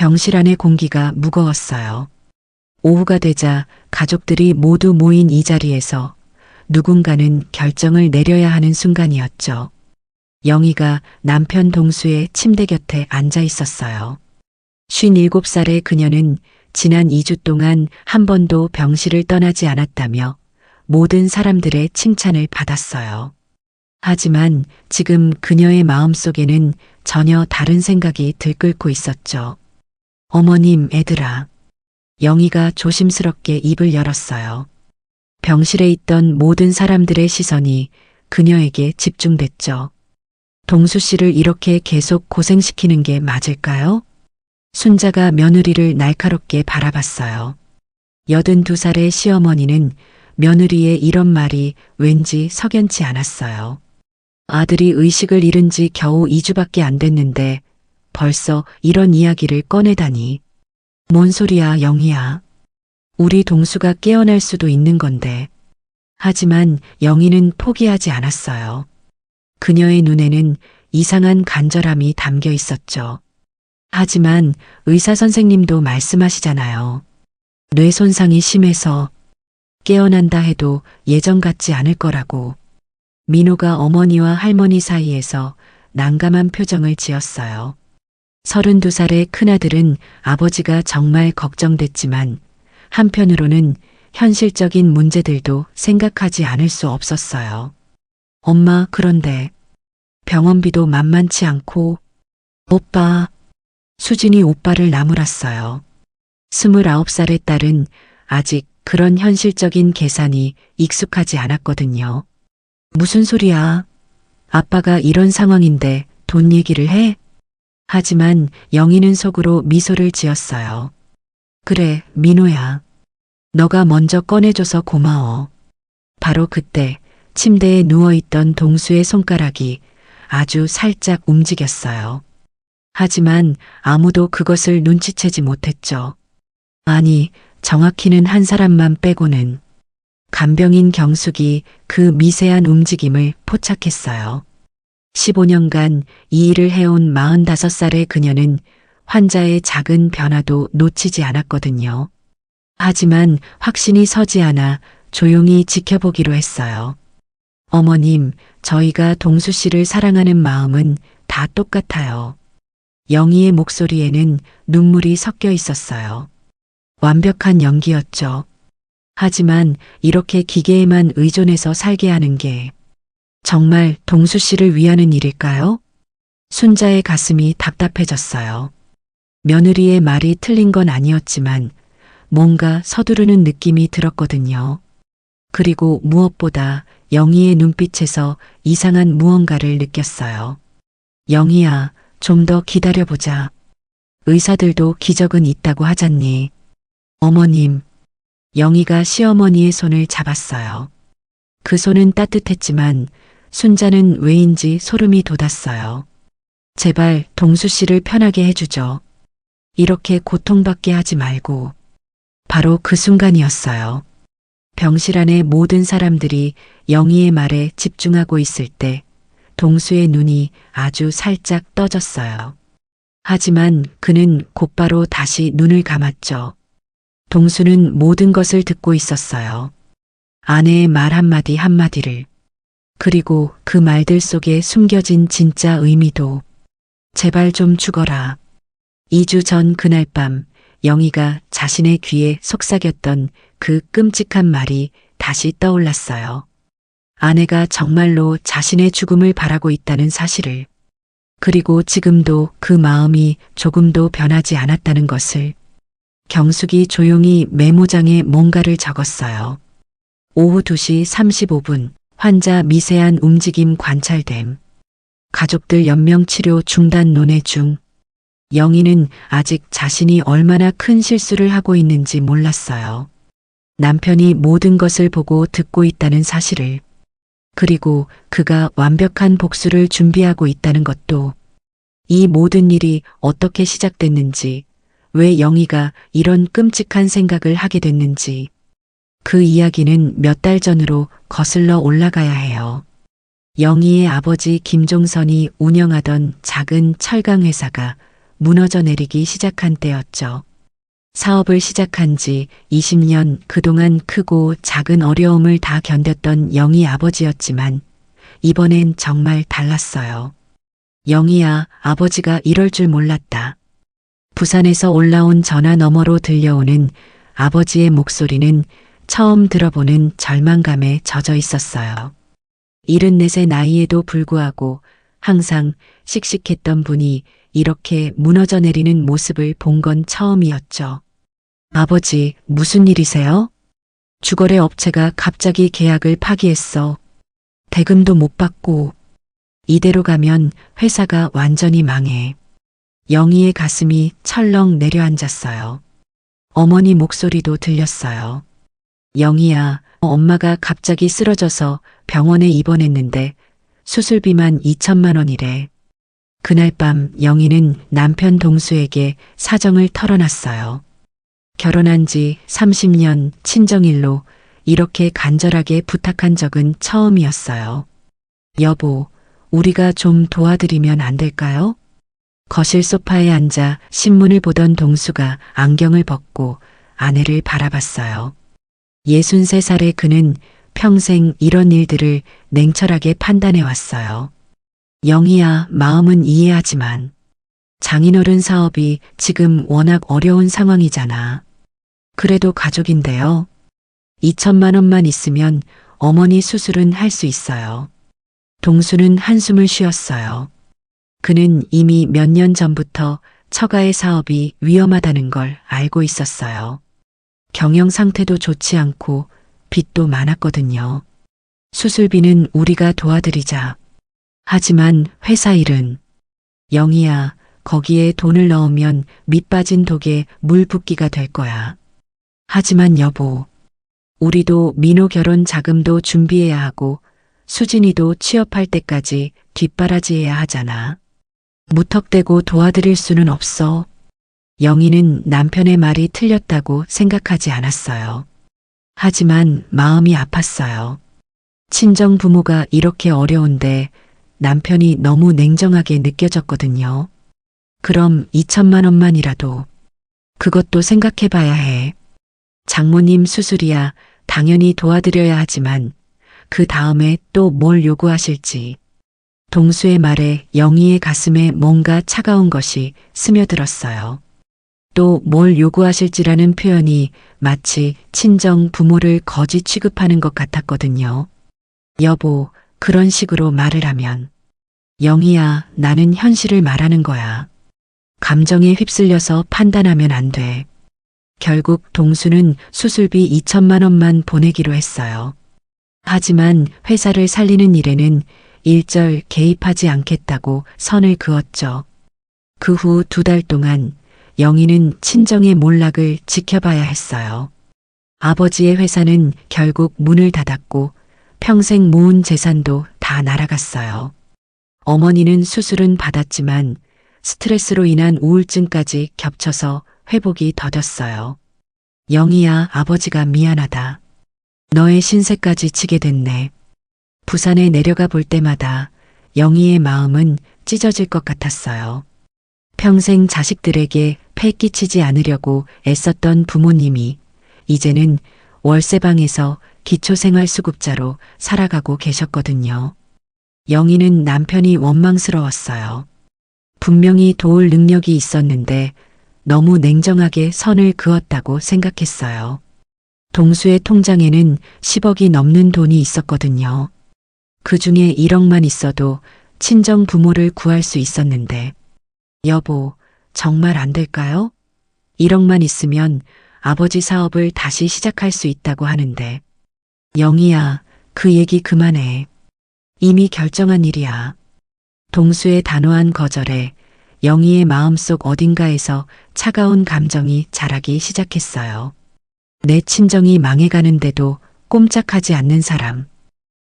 병실 안의 공기가 무거웠어요. 오후가 되자 가족들이 모두 모인 이 자리에서 누군가는 결정을 내려야 하는 순간이었죠. 영희가 남편 동수의 침대 곁에 앉아 있었어요. 57살의 그녀는 지난 2주 동안 한 번도 병실을 떠나지 않았다며 모든 사람들의 칭찬을 받았어요. 하지만 지금 그녀의 마음속에는 전혀 다른 생각이 들끓고 있었죠. 어머님, 애들아. 영희가 조심스럽게 입을 열었어요. 병실에 있던 모든 사람들의 시선이 그녀에게 집중됐죠. 동수 씨를 이렇게 계속 고생시키는 게 맞을까요? 순자가 며느리를 날카롭게 바라봤어요. 82살의 시어머니는 며느리의 이런 말이 왠지 석연치 않았어요. 아들이 의식을 잃은 지 겨우 2주밖에 안 됐는데 벌써 이런 이야기를 꺼내다니. 뭔 소리야, 영희야. 우리 동수가 깨어날 수도 있는 건데. 하지만 영희는 포기하지 않았어요. 그녀의 눈에는 이상한 간절함이 담겨 있었죠. 하지만 의사 선생님도 말씀하시잖아요. 뇌 손상이 심해서 깨어난다 해도 예전 같지 않을 거라고. 민호가 어머니와 할머니 사이에서 난감한 표정을 지었어요. 32살의 큰아들은 아버지가 정말 걱정됐지만 한편으로는 현실적인 문제들도 생각하지 않을 수 없었어요. 엄마, 그런데 병원비도 만만치 않고. 오빠. 수진이 오빠를 나무랐어요. 29살의 딸은 아직 그런 현실적인 계산이 익숙하지 않았거든요. 무슨 소리야? 아빠가 이런 상황인데 돈 얘기를 해? 하지만 영희는 속으로 미소를 지었어요. 그래, 민호야. 너가 먼저 꺼내줘서 고마워. 바로 그때 침대에 누워있던 동수의 손가락이 아주 살짝 움직였어요. 하지만 아무도 그것을 눈치채지 못했죠. 아니, 정확히는 한 사람만 빼고는. 간병인 경숙이 그 미세한 움직임을 포착했어요. 15년간 이 일을 해온 45살의 그녀는 환자의 작은 변화도 놓치지 않았거든요. 하지만 확신이 서지 않아 조용히 지켜보기로 했어요. 어머님, 저희가 동수 씨를 사랑하는 마음은 다 똑같아요. 영희의 목소리에는 눈물이 섞여 있었어요. 완벽한 연기였죠. 하지만 이렇게 기계에만 의존해서 살게 하는 게 정말 동수 씨를 위하는 일일까요? 순자의 가슴이 답답해졌어요. 며느리의 말이 틀린 건 아니었지만 뭔가 서두르는 느낌이 들었거든요. 그리고 무엇보다 영희의 눈빛에서 이상한 무언가를 느꼈어요. 영희야, 좀 더 기다려보자. 의사들도 기적은 있다고 하잖니. 어머님. 영희가 시어머니의 손을 잡았어요. 그 손은 따뜻했지만 순자는 왜인지 소름이 돋았어요. 제발 동수 씨를 편하게 해주죠. 이렇게 고통받게 하지 말고. 바로 그 순간이었어요. 병실 안의 모든 사람들이 영희의 말에 집중하고 있을 때 동수의 눈이 아주 살짝 떠졌어요. 하지만 그는 곧바로 다시 눈을 감았죠. 동수는 모든 것을 듣고 있었어요. 아내의 말 한마디 한마디를. 그리고 그 말들 속에 숨겨진 진짜 의미도. 제발 좀 죽어라. 2주 전 그날 밤 영희가 자신의 귀에 속삭였던 그 끔찍한 말이 다시 떠올랐어요. 아내가 정말로 자신의 죽음을 바라고 있다는 사실을. 그리고 지금도 그 마음이 조금도 변하지 않았다는 것을. 경숙이 조용히 메모장에 뭔가를 적었어요. 오후 2시 35분 환자 미세한 움직임 관찰됨. 가족들 연명치료 중단 논의 중. 영희는 아직 자신이 얼마나 큰 실수를 하고 있는지 몰랐어요. 남편이 모든 것을 보고 듣고 있다는 사실을. 그리고 그가 완벽한 복수를 준비하고 있다는 것도. 이 모든 일이 어떻게 시작됐는지, 왜 영희가 이런 끔찍한 생각을 하게 됐는지. 그 이야기는 몇 달 전으로 거슬러 올라가야 해요. 영희의 아버지 김종선이 운영하던 작은 철강 회사가 무너져 내리기 시작한 때였죠. 사업을 시작한 지 20년 그동안 크고 작은 어려움을 다 견뎠던 영희 아버지였지만 이번엔 정말 달랐어요. 영희야, 아버지가 이럴 줄 몰랐다. 부산에서 올라온 전화 너머로 들려오는 아버지의 목소리는 처음 들어보는 절망감에 젖어 있었어요. 74의 나이에도 불구하고 항상 씩씩했던 분이 이렇게 무너져 내리는 모습을 본 건 처음이었죠. 아버지, 무슨 일이세요? 주거래 업체가 갑자기 계약을 파기했어. 대금도 못 받고. 이대로 가면 회사가 완전히 망해. 영희의 가슴이 철렁 내려앉았어요. 어머니 목소리도 들렸어요. 영희야, 엄마가 갑자기 쓰러져서 병원에 입원했는데 수술비만 2천만 원이래. 그날 밤 영희는 남편 동수에게 사정을 털어놨어요. 결혼한 지 30년 친정일로 이렇게 간절하게 부탁한 적은 처음이었어요. 여보, 우리가 좀 도와드리면 안 될까요? 거실 소파에 앉아 신문을 보던 동수가 안경을 벗고 아내를 바라봤어요. 63살의 그는 평생 이런 일들을 냉철하게 판단해 왔어요. 영희야, 마음은 이해하지만 장인어른 사업이 지금 워낙 어려운 상황이잖아. 그래도 가족인데요. 2천만 원만 있으면 어머니 수술은 할 수 있어요. 동수는 한숨을 쉬었어요. 그는 이미 몇 년 전부터 처가의 사업이 위험하다는 걸 알고 있었어요. 경영 상태도 좋지 않고 빚도 많았거든요. 수술비는 우리가 도와드리자. 하지만 회사 일은 영희야, 거기에 돈을 넣으면 밑 빠진 독에 물 붓기가 될 거야. 하지만 여보, 우리도 민호 결혼 자금도 준비해야 하고 수진이도 취업할 때까지 뒷바라지해야 하잖아. 무턱대고 도와드릴 수는 없어. 영희는 남편의 말이 틀렸다고 생각하지 않았어요. 하지만 마음이 아팠어요. 친정 부모가 이렇게 어려운데 남편이 너무 냉정하게 느껴졌거든요. 그럼 2천만 원만이라도. 그것도 생각해 봐야 해. 장모님 수술이야 당연히 도와드려야 하지만 그 다음에 또 뭘 요구하실지. 동수의 말에 영희의 가슴에 뭔가 차가운 것이 스며들었어요. 또 뭘 요구하실지라는 표현이 마치 친정 부모를 거지 취급하는 것 같았거든요. 여보, 그런 식으로 말을 하면. 영희야, 나는 현실을 말하는 거야. 감정에 휩쓸려서 판단하면 안 돼. 결국 동수는 수술비 2천만 원만 보내기로 했어요. 하지만 회사를 살리는 일에는 일절 개입하지 않겠다고 선을 그었죠. 그 후 2달 동안 영희는 친정의 몰락을 지켜봐야 했어요. 아버지의 회사는 결국 문을 닫았고 평생 모은 재산도 다 날아갔어요. 어머니는 수술은 받았지만 스트레스로 인한 우울증까지 겹쳐서 회복이 더뎠어요. 영희야, 아버지가 미안하다. 너의 신세까지 지게 됐네. 부산에 내려가 볼 때마다 영희의 마음은 찢어질 것 같았어요. 평생 자식들에게 폐 끼치지 않으려고 애썼던 부모님이 이제는 월세방에서 기초생활수급자로 살아가고 계셨거든요. 영희는 남편이 원망스러웠어요. 분명히 도울 능력이 있었는데 너무 냉정하게 선을 그었다고 생각했어요. 동수의 통장에는 10억이 넘는 돈이 있었거든요. 그 중에 1억만 있어도 친정 부모를 구할 수 있었는데. 여보, 정말 안 될까요? 1억만 있으면 아버지 사업을 다시 시작할 수 있다고 하는데. 영희야, 그 얘기 그만해. 이미 결정한 일이야. 동수의 단호한 거절에 영희의 마음속 어딘가에서 차가운 감정이 자라기 시작했어요. 내 친정이 망해가는데도 꼼짝하지 않는 사람.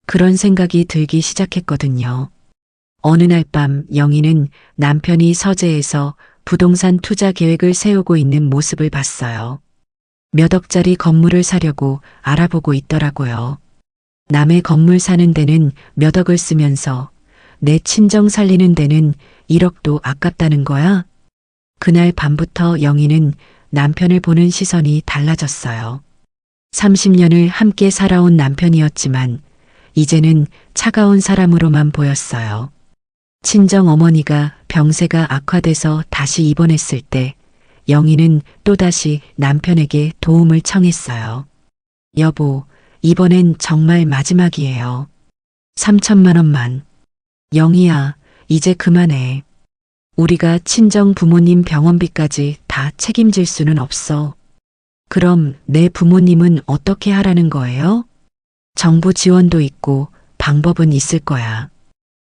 그런 생각이 들기 시작했거든요. 어느 날 밤 영희는 남편이 서재에서 부동산 투자 계획을 세우고 있는 모습을 봤어요. 몇 억짜리 건물을 사려고 알아보고 있더라고요. 남의 건물 사는 데는 몇 억을 쓰면서 내 친정 살리는 데는 1억도 아깝다는 거야? 그날 밤부터 영희는 남편을 보는 시선이 달라졌어요. 30년을 함께 살아온 남편이었지만 이제는 차가운 사람으로만 보였어요. 친정 어머니가 병세가 악화돼서 다시 입원했을 때 영희는 또다시 남편에게 도움을 청했어요. 여보, 이번엔 정말 마지막이에요. 3천만 원만. 영희야, 이제 그만해. 우리가 친정 부모님 병원비까지 다 책임질 수는 없어. 그럼 내 부모님은 어떻게 하라는 거예요? 정부 지원도 있고 방법은 있을 거야.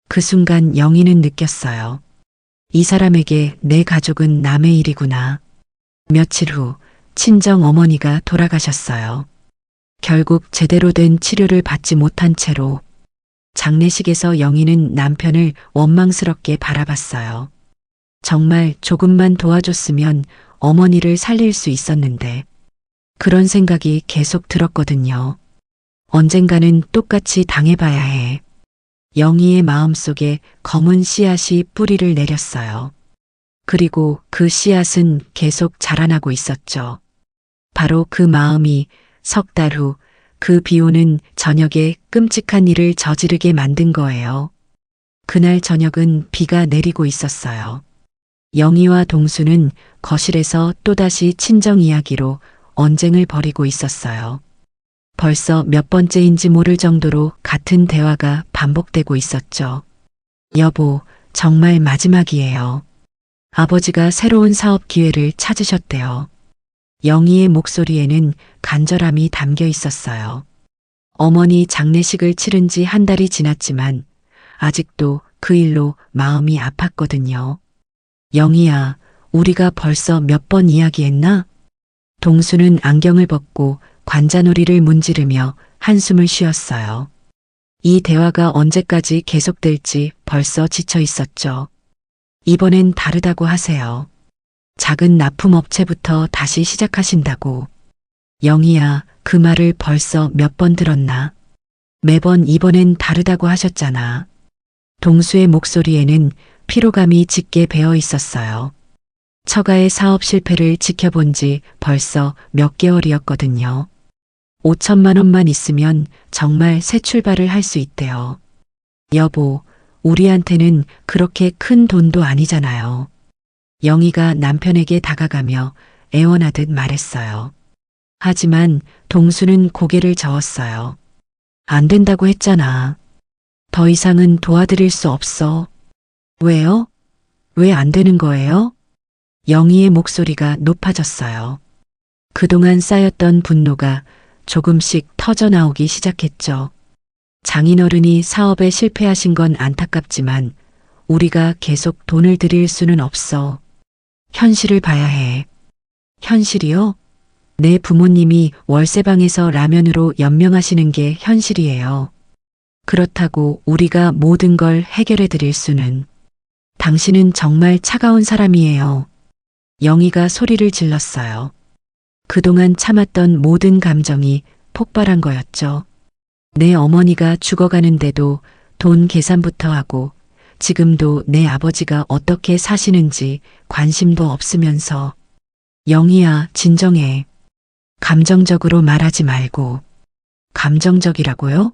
그 순간 영희는 느꼈어요. 이 사람에게 내 가족은 남의 일이구나. 며칠 후 친정 어머니가 돌아가셨어요. 결국 제대로 된 치료를 받지 못한 채로 장례식에서 영희는 남편을 원망스럽게 바라봤어요. 정말 조금만 도와줬으면 어머니를 살릴 수 있었는데 그런 생각이 계속 들었거든요. 언젠가는 똑같이 당해봐야 해. 영희의 마음속에 검은 씨앗이 뿌리를 내렸어요. 그리고 그 씨앗은 계속 자라나고 있었죠. 바로 그 마음이 석 달 후 그 비오는 저녁에 끔찍한 일을 저지르게 만든 거예요. 그날 저녁은 비가 내리고 있었어요. 영희와 동수는 거실에서 또다시 친정 이야기로 언쟁을 벌이고 있었어요. 벌써 몇 번째인지 모를 정도로 같은 대화가 반복되고 있었죠. 여보, 정말 마지막이에요. 아버지가 새로운 사업 기회를 찾으셨대요. 영희의 목소리에는 간절함이 담겨 있었어요. 어머니 장례식을 치른 지 한 달이 지났지만 아직도 그 일로 마음이 아팠거든요. 영희야, 우리가 벌써 몇 번 이야기했나? 동수는 안경을 벗고 관자놀이를 문지르며 한숨을 쉬었어요. 이 대화가 언제까지 계속될지 벌써 지쳐 있었죠. 이번엔 다르다고 하세요. 작은 납품업체부터 다시 시작하신다고. 영희야, 그 말을 벌써 몇 번 들었나? 매번 이번엔 다르다고 하셨잖아. 동수의 목소리에는 피로감이 짙게 배어 있었어요. 처가의 사업 실패를 지켜본 지 벌써 몇 개월이었거든요. 5천만 원만 있으면 정말 새 출발을 할 수 있대요. 여보, 우리한테는 그렇게 큰 돈도 아니잖아요. 영희가 남편에게 다가가며 애원하듯 말했어요. 하지만 동수는 고개를 저었어요. 안 된다고 했잖아. 더 이상은 도와드릴 수 없어. 왜요? 왜 안 되는 거예요? 영희의 목소리가 높아졌어요. 그동안 쌓였던 분노가 조금씩 터져나오기 시작했죠. 장인어른이 사업에 실패하신 건 안타깝지만 우리가 계속 돈을 드릴 수는 없어. 현실을 봐야 해. 현실이요? 내 부모님이 월세방에서 라면으로 연명하시는 게 현실이에요. 그렇다고 우리가 모든 걸 해결해 드릴 수는. 당신은 정말 차가운 사람이에요. 영희가 소리를 질렀어요. 그동안 참았던 모든 감정이 폭발한 거였죠. 내 어머니가 죽어가는데도 돈 계산부터 하고 지금도 내 아버지가 어떻게 사시는지 관심도 없으면서. 영희야, 진정해. 감정적으로 말하지 말고. 감정적이라고요?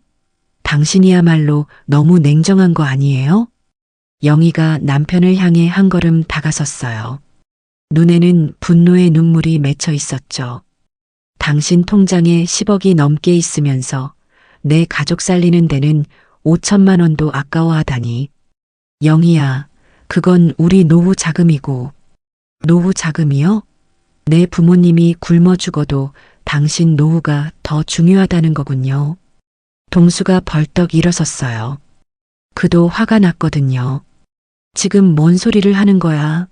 당신이야말로 너무 냉정한 거 아니에요? 영희가 남편을 향해 한 걸음 다가섰어요. 눈에는 분노의 눈물이 맺혀 있었죠. 당신 통장에 10억이 넘게 있으면서 내 가족 살리는 데는 5천만 원도 아까워하다니. 영희야, 그건 우리 노후 자금이고. 노후 자금이요? 내 부모님이 굶어 죽어도 당신 노후가 더 중요하다는 거군요. 동수가 벌떡 일어섰어요. 그도 화가 났거든요. 지금 뭔 소리를 하는 거야?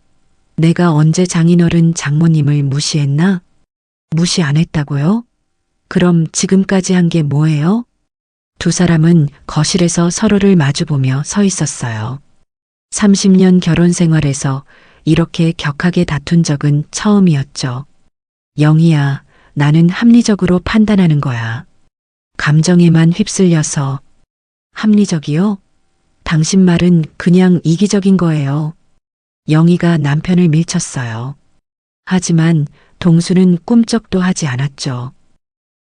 내가 언제 장인어른 장모님을 무시했나? 무시 안 했다고요? 그럼 지금까지 한 게 뭐예요? 두 사람은 거실에서 서로를 마주보며 서 있었어요. 30년 결혼 생활에서 이렇게 격하게 다툰 적은 처음이었죠. 영희야, 나는 합리적으로 판단하는 거야. 감정에만 휩쓸려서. 합리적이요? 당신 말은 그냥 이기적인 거예요. 영희가 남편을 밀쳤어요. 하지만 동수는 꿈쩍도 하지 않았죠.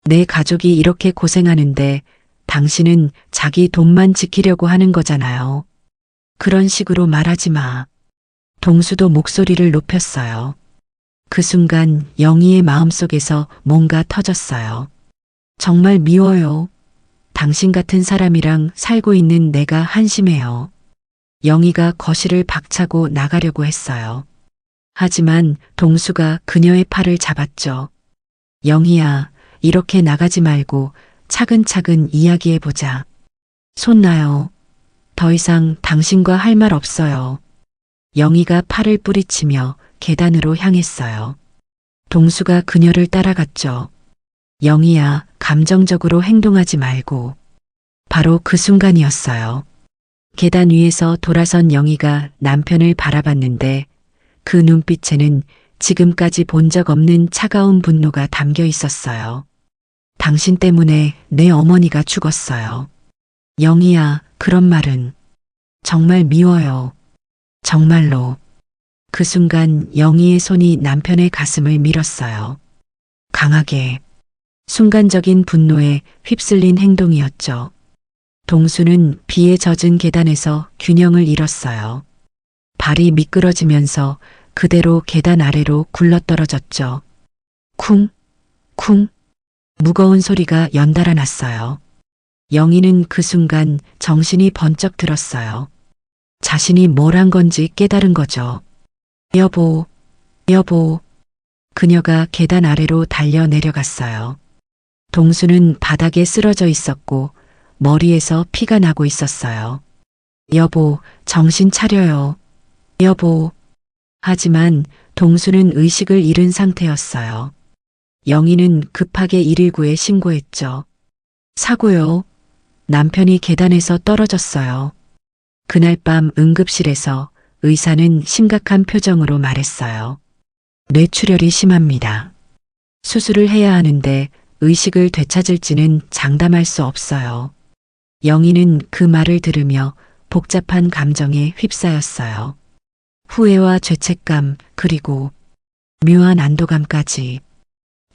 내 가족이 이렇게 고생하는데 당신은 자기 돈만 지키려고 하는 거잖아요. 그런 식으로 말하지 마. 동수도 목소리를 높였어요. 그 순간 영희의 마음속에서 뭔가 터졌어요. 정말 미워요. 당신 같은 사람이랑 살고 있는 내가 한심해요. 영희가 거실을 박차고 나가려고 했어요. 하지만 동수가 그녀의 팔을 잡았죠. 영희야, 이렇게 나가지 말고 차근차근 이야기해보자. 손 놔요. 더 이상 당신과 할 말 없어요. 영희가 팔을 뿌리치며 계단으로 향했어요. 동수가 그녀를 따라갔죠. 영희야, 감정적으로 행동하지 말고. 바로 그 순간이었어요. 계단 위에서 돌아선 영희가 남편을 바라봤는데 그 눈빛에는 지금까지 본 적 없는 차가운 분노가 담겨 있었어요. 당신 때문에 내 어머니가 죽었어요. 영희야, 그런 말은 정말 미워요. 정말로. 그 순간 영희의 손이 남편의 가슴을 밀었어요. 강하게. 순간적인 분노에 휩쓸린 행동이었죠. 동수는 비에 젖은 계단에서 균형을 잃었어요. 발이 미끄러지면서 그대로 계단 아래로 굴러떨어졌죠. 쿵, 쿵. 무거운 소리가 연달아 났어요. 영희는 그 순간 정신이 번쩍 들었어요. 자신이 뭘 한 건지 깨달은 거죠. 여보, 여보. 그녀가 계단 아래로 달려 내려갔어요. 동수는 바닥에 쓰러져 있었고 머리에서 피가 나고 있었어요. 여보, 정신 차려요. 여보. 하지만 동수는 의식을 잃은 상태였어요. 영희는 급하게 119에 신고했죠. 사고요. 남편이 계단에서 떨어졌어요. 그날 밤 응급실에서 의사는 심각한 표정으로 말했어요. 뇌출혈이 심합니다. 수술을 해야 하는데 의식을 되찾을지는 장담할 수 없어요. 영희는 그 말을 들으며 복잡한 감정에 휩싸였어요. 후회와 죄책감, 그리고 묘한 안도감까지.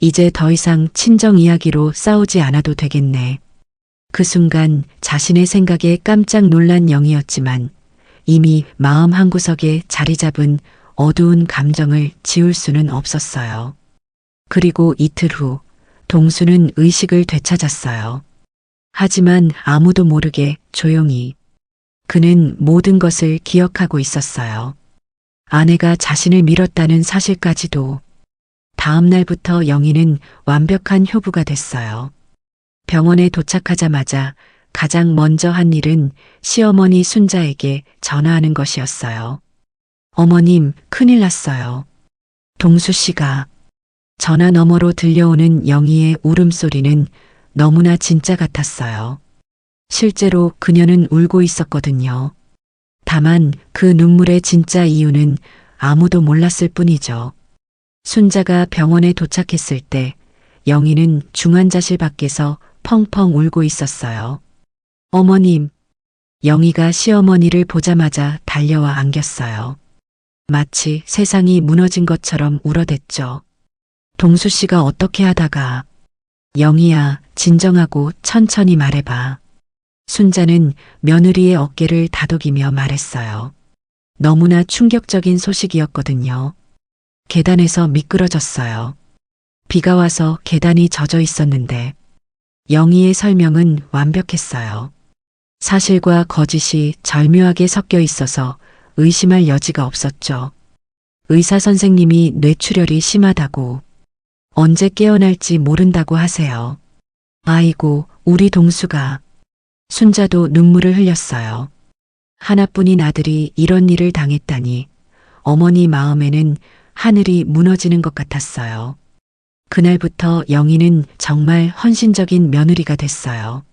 이제 더 이상 친정 이야기로 싸우지 않아도 되겠네. 그 순간 자신의 생각에 깜짝 놀란 영희였지만 이미 마음 한구석에 자리 잡은 어두운 감정을 지울 수는 없었어요. 그리고 이틀 후 동수는 의식을 되찾았어요. 하지만 아무도 모르게 조용히. 그는 모든 것을 기억하고 있었어요. 아내가 자신을 밀었다는 사실까지도. 다음 날부터 영희는 완벽한 효부가 됐어요. 병원에 도착하자마자 가장 먼저 한 일은 시어머니 순자에게 전화하는 것이었어요. 어머님, 큰일 났어요. 동수 씨가. 전화 너머로 들려오는 영희의 울음소리는 너무나 진짜 같았어요. 실제로 그녀는 울고 있었거든요. 다만 그 눈물의 진짜 이유는 아무도 몰랐을 뿐이죠. 순자가 병원에 도착했을 때 영희는 중환자실 밖에서 펑펑 울고 있었어요. 어머님. 영희가 시어머니를 보자마자 달려와 안겼어요. 마치 세상이 무너진 것처럼 울어댔죠. 동수 씨가 어떻게 하다가. 영희야, 진정하고 천천히 말해봐. 순자는 며느리의 어깨를 다독이며 말했어요. 너무나 충격적인 소식이었거든요. 계단에서 미끄러졌어요. 비가 와서 계단이 젖어 있었는데 영희의 설명은 완벽했어요. 사실과 거짓이 절묘하게 섞여 있어서 의심할 여지가 없었죠. 의사 선생님이 뇌출혈이 심하다고. 언제 깨어날지 모른다고 하세요. 아이고, 우리 동수가. 순자도 눈물을 흘렸어요. 하나뿐인 아들이 이런 일을 당했다니 어머니 마음에는 하늘이 무너지는 것 같았어요. 그날부터 영희는 정말 헌신적인 며느리가 됐어요.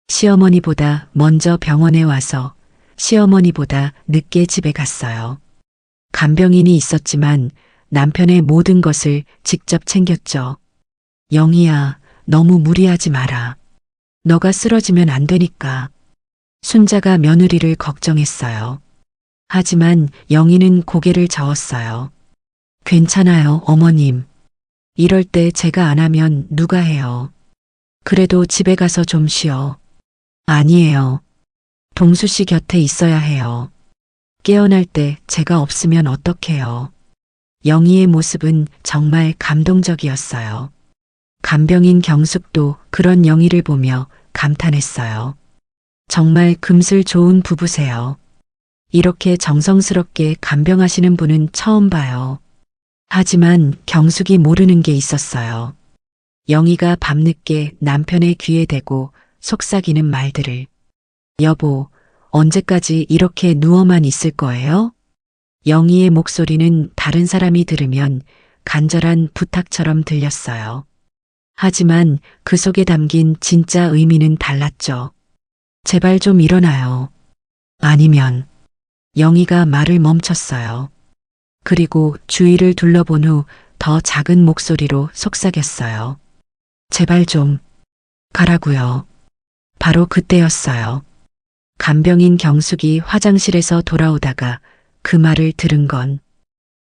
시어머니보다 먼저 병원에 와서 시어머니보다 늦게 집에 갔어요. 간병인이 있었지만 남편의 모든 것을 직접 챙겼죠. 영희야, 너무 무리하지 마라. 너가 쓰러지면 안 되니까. 순자가 며느리를 걱정했어요. 하지만 영희는 고개를 저었어요. 괜찮아요, 어머님. 이럴 때 제가 안 하면 누가 해요. 그래도 집에 가서 좀 쉬어. 아니에요. 동수 씨 곁에 있어야 해요. 깨어날 때 제가 없으면 어떡해요. 영희의 모습은 정말 감동적이었어요. 간병인 경숙도 그런 영희를 보며 감탄했어요. 정말 금슬 좋은 부부세요. 이렇게 정성스럽게 간병하시는 분은 처음 봐요. 하지만 경숙이 모르는 게 있었어요. 영희가 밤늦게 남편의 귀에 대고 속삭이는 말들을. 여보, 언제까지 이렇게 누워만 있을 거예요? 영희의 목소리는 다른 사람이 들으면 간절한 부탁처럼 들렸어요. 하지만 그 속에 담긴 진짜 의미는 달랐죠. 제발 좀 일어나요. 아니면 영희가 말을 멈췄어요. 그리고 주위를 둘러본 후 더 작은 목소리로 속삭였어요. 제발 좀 가라고요. 바로 그때였어요. 간병인 경숙이 화장실에서 돌아오다가 그 말을 들은 건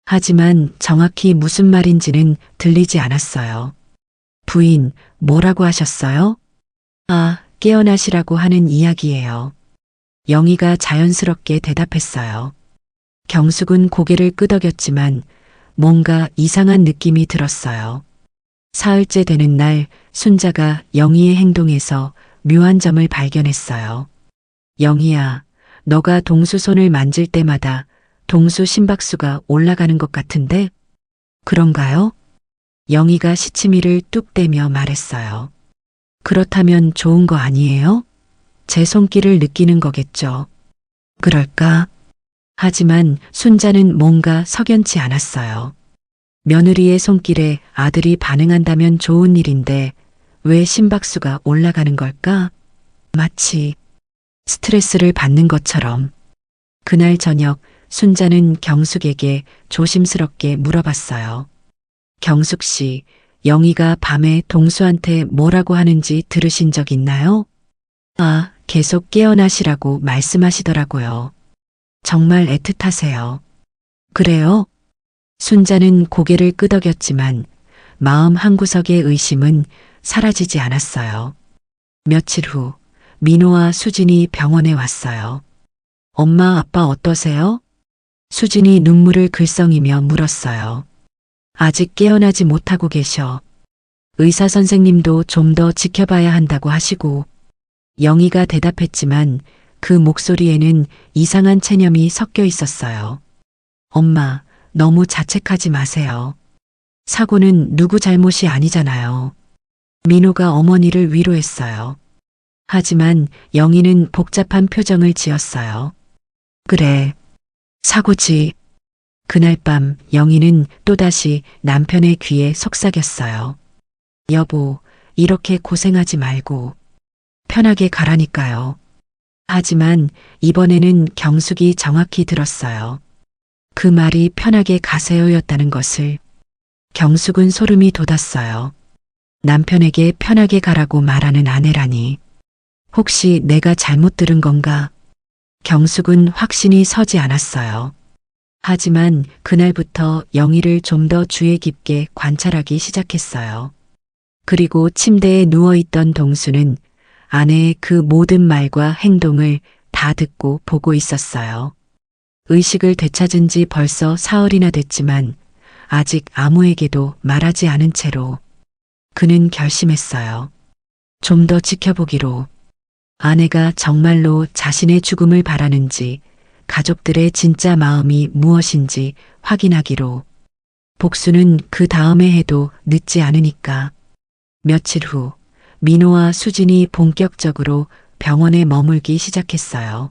하지만 정확히 무슨 말인지는 들리지 않았어요. 부인, 뭐라고 하셨어요? 아, 깨어나시라고 하는 이야기예요. 영희가 자연스럽게 대답했어요. 경숙은 고개를 끄덕였지만 뭔가 이상한 느낌이 들었어요. 사흘째 되는 날 순자가 영희의 행동에서 묘한 점을 발견했어요. 영희야, 너가 동수 손을 만질 때마다 동수 심박수가 올라가는 것 같은데? 그런가요? 영희가 시치미를 뚝 떼며 말했어요. 그렇다면 좋은 거 아니에요? 제 손길을 느끼는 거겠죠. 그럴까? 하지만 순자는 뭔가 석연치 않았어요. 며느리의 손길에 아들이 반응한다면 좋은 일인데 왜 심박수가 올라가는 걸까? 마치 스트레스를 받는 것처럼. 그날 저녁 순자는 경숙에게 조심스럽게 물어봤어요. 경숙 씨, 영희가 밤에 동수한테 뭐라고 하는지 들으신 적 있나요? 아, 계속 깨어나시라고 말씀하시더라고요. 정말 애틋하세요. 그래요? 순자는 고개를 끄덕였지만 마음 한구석의 의심은 사라지지 않았어요. 며칠 후 민호와 수진이 병원에 왔어요. 엄마, 아빠 어떠세요? 수진이 눈물을 글썽이며 물었어요. 아직 깨어나지 못하고 계셔. 의사 선생님도 좀 더 지켜봐야 한다고 하시고. 영희가 대답했지만 그 목소리에는 이상한 체념이 섞여 있었어요. 엄마, 너무 자책하지 마세요. 사고는 누구 잘못이 아니잖아요. 민호가 어머니를 위로했어요. 하지만 영희는 복잡한 표정을 지었어요. 그래, 사고지. 그날 밤 영희는 또다시 남편의 귀에 속삭였어요. 여보, 이렇게 고생하지 말고 편하게 가라니까요. 하지만 이번에는 경숙이 정확히 들었어요. 그 말이 편하게 가세요였다는 것을. 경숙은 소름이 돋았어요. 남편에게 편하게 가라고 말하는 아내라니. 혹시 내가 잘못 들은 건가? 경숙은 확신이 서지 않았어요. 하지만 그날부터 영희를 좀 더 주의 깊게 관찰하기 시작했어요. 그리고 침대에 누워있던 동수는 아내의 그 모든 말과 행동을 다 듣고 보고 있었어요. 의식을 되찾은 지 벌써 사흘이나 됐지만 아직 아무에게도 말하지 않은 채로 그는 결심했어요. 좀 더 지켜보기로. 아내가 정말로 자신의 죽음을 바라는지 가족들의 진짜 마음이 무엇인지 확인하기로. 복수는 그 다음에 해도 늦지 않으니까. 며칠 후 민호와 수진이 본격적으로 병원에 머물기 시작했어요.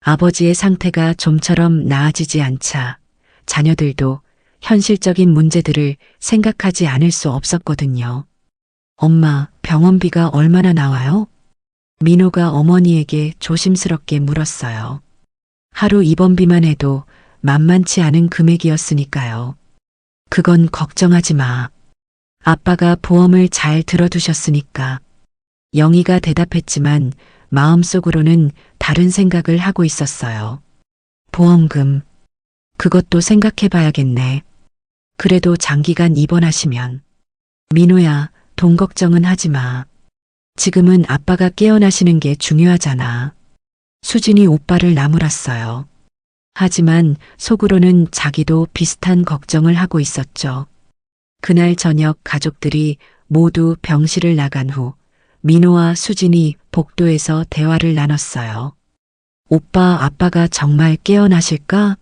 아버지의 상태가 좀처럼 나아지지 않자 자녀들도 현실적인 문제들을 생각하지 않을 수 없었거든요. 엄마, 병원비가 얼마나 나와요? 민호가 어머니에게 조심스럽게 물었어요. 하루 입원비만 해도 만만치 않은 금액이었으니까요. 그건 걱정하지 마. 아빠가 보험을 잘 들어두셨으니까. 영희가 대답했지만 마음속으로는 다른 생각을 하고 있었어요. 보험금. 그것도 생각해 봐야겠네. 그래도 장기간 입원하시면. 민호야, 돈 걱정은 하지 마. 지금은 아빠가 깨어나시는 게 중요하잖아. 수진이 오빠를 나무랐어요. 하지만 속으로는 자기도 비슷한 걱정을 하고 있었죠. 그날 저녁 가족들이 모두 병실을 나간 후 민호와 수진이 복도에서 대화를 나눴어요. 오빠, 아빠가 정말 깨어나실까?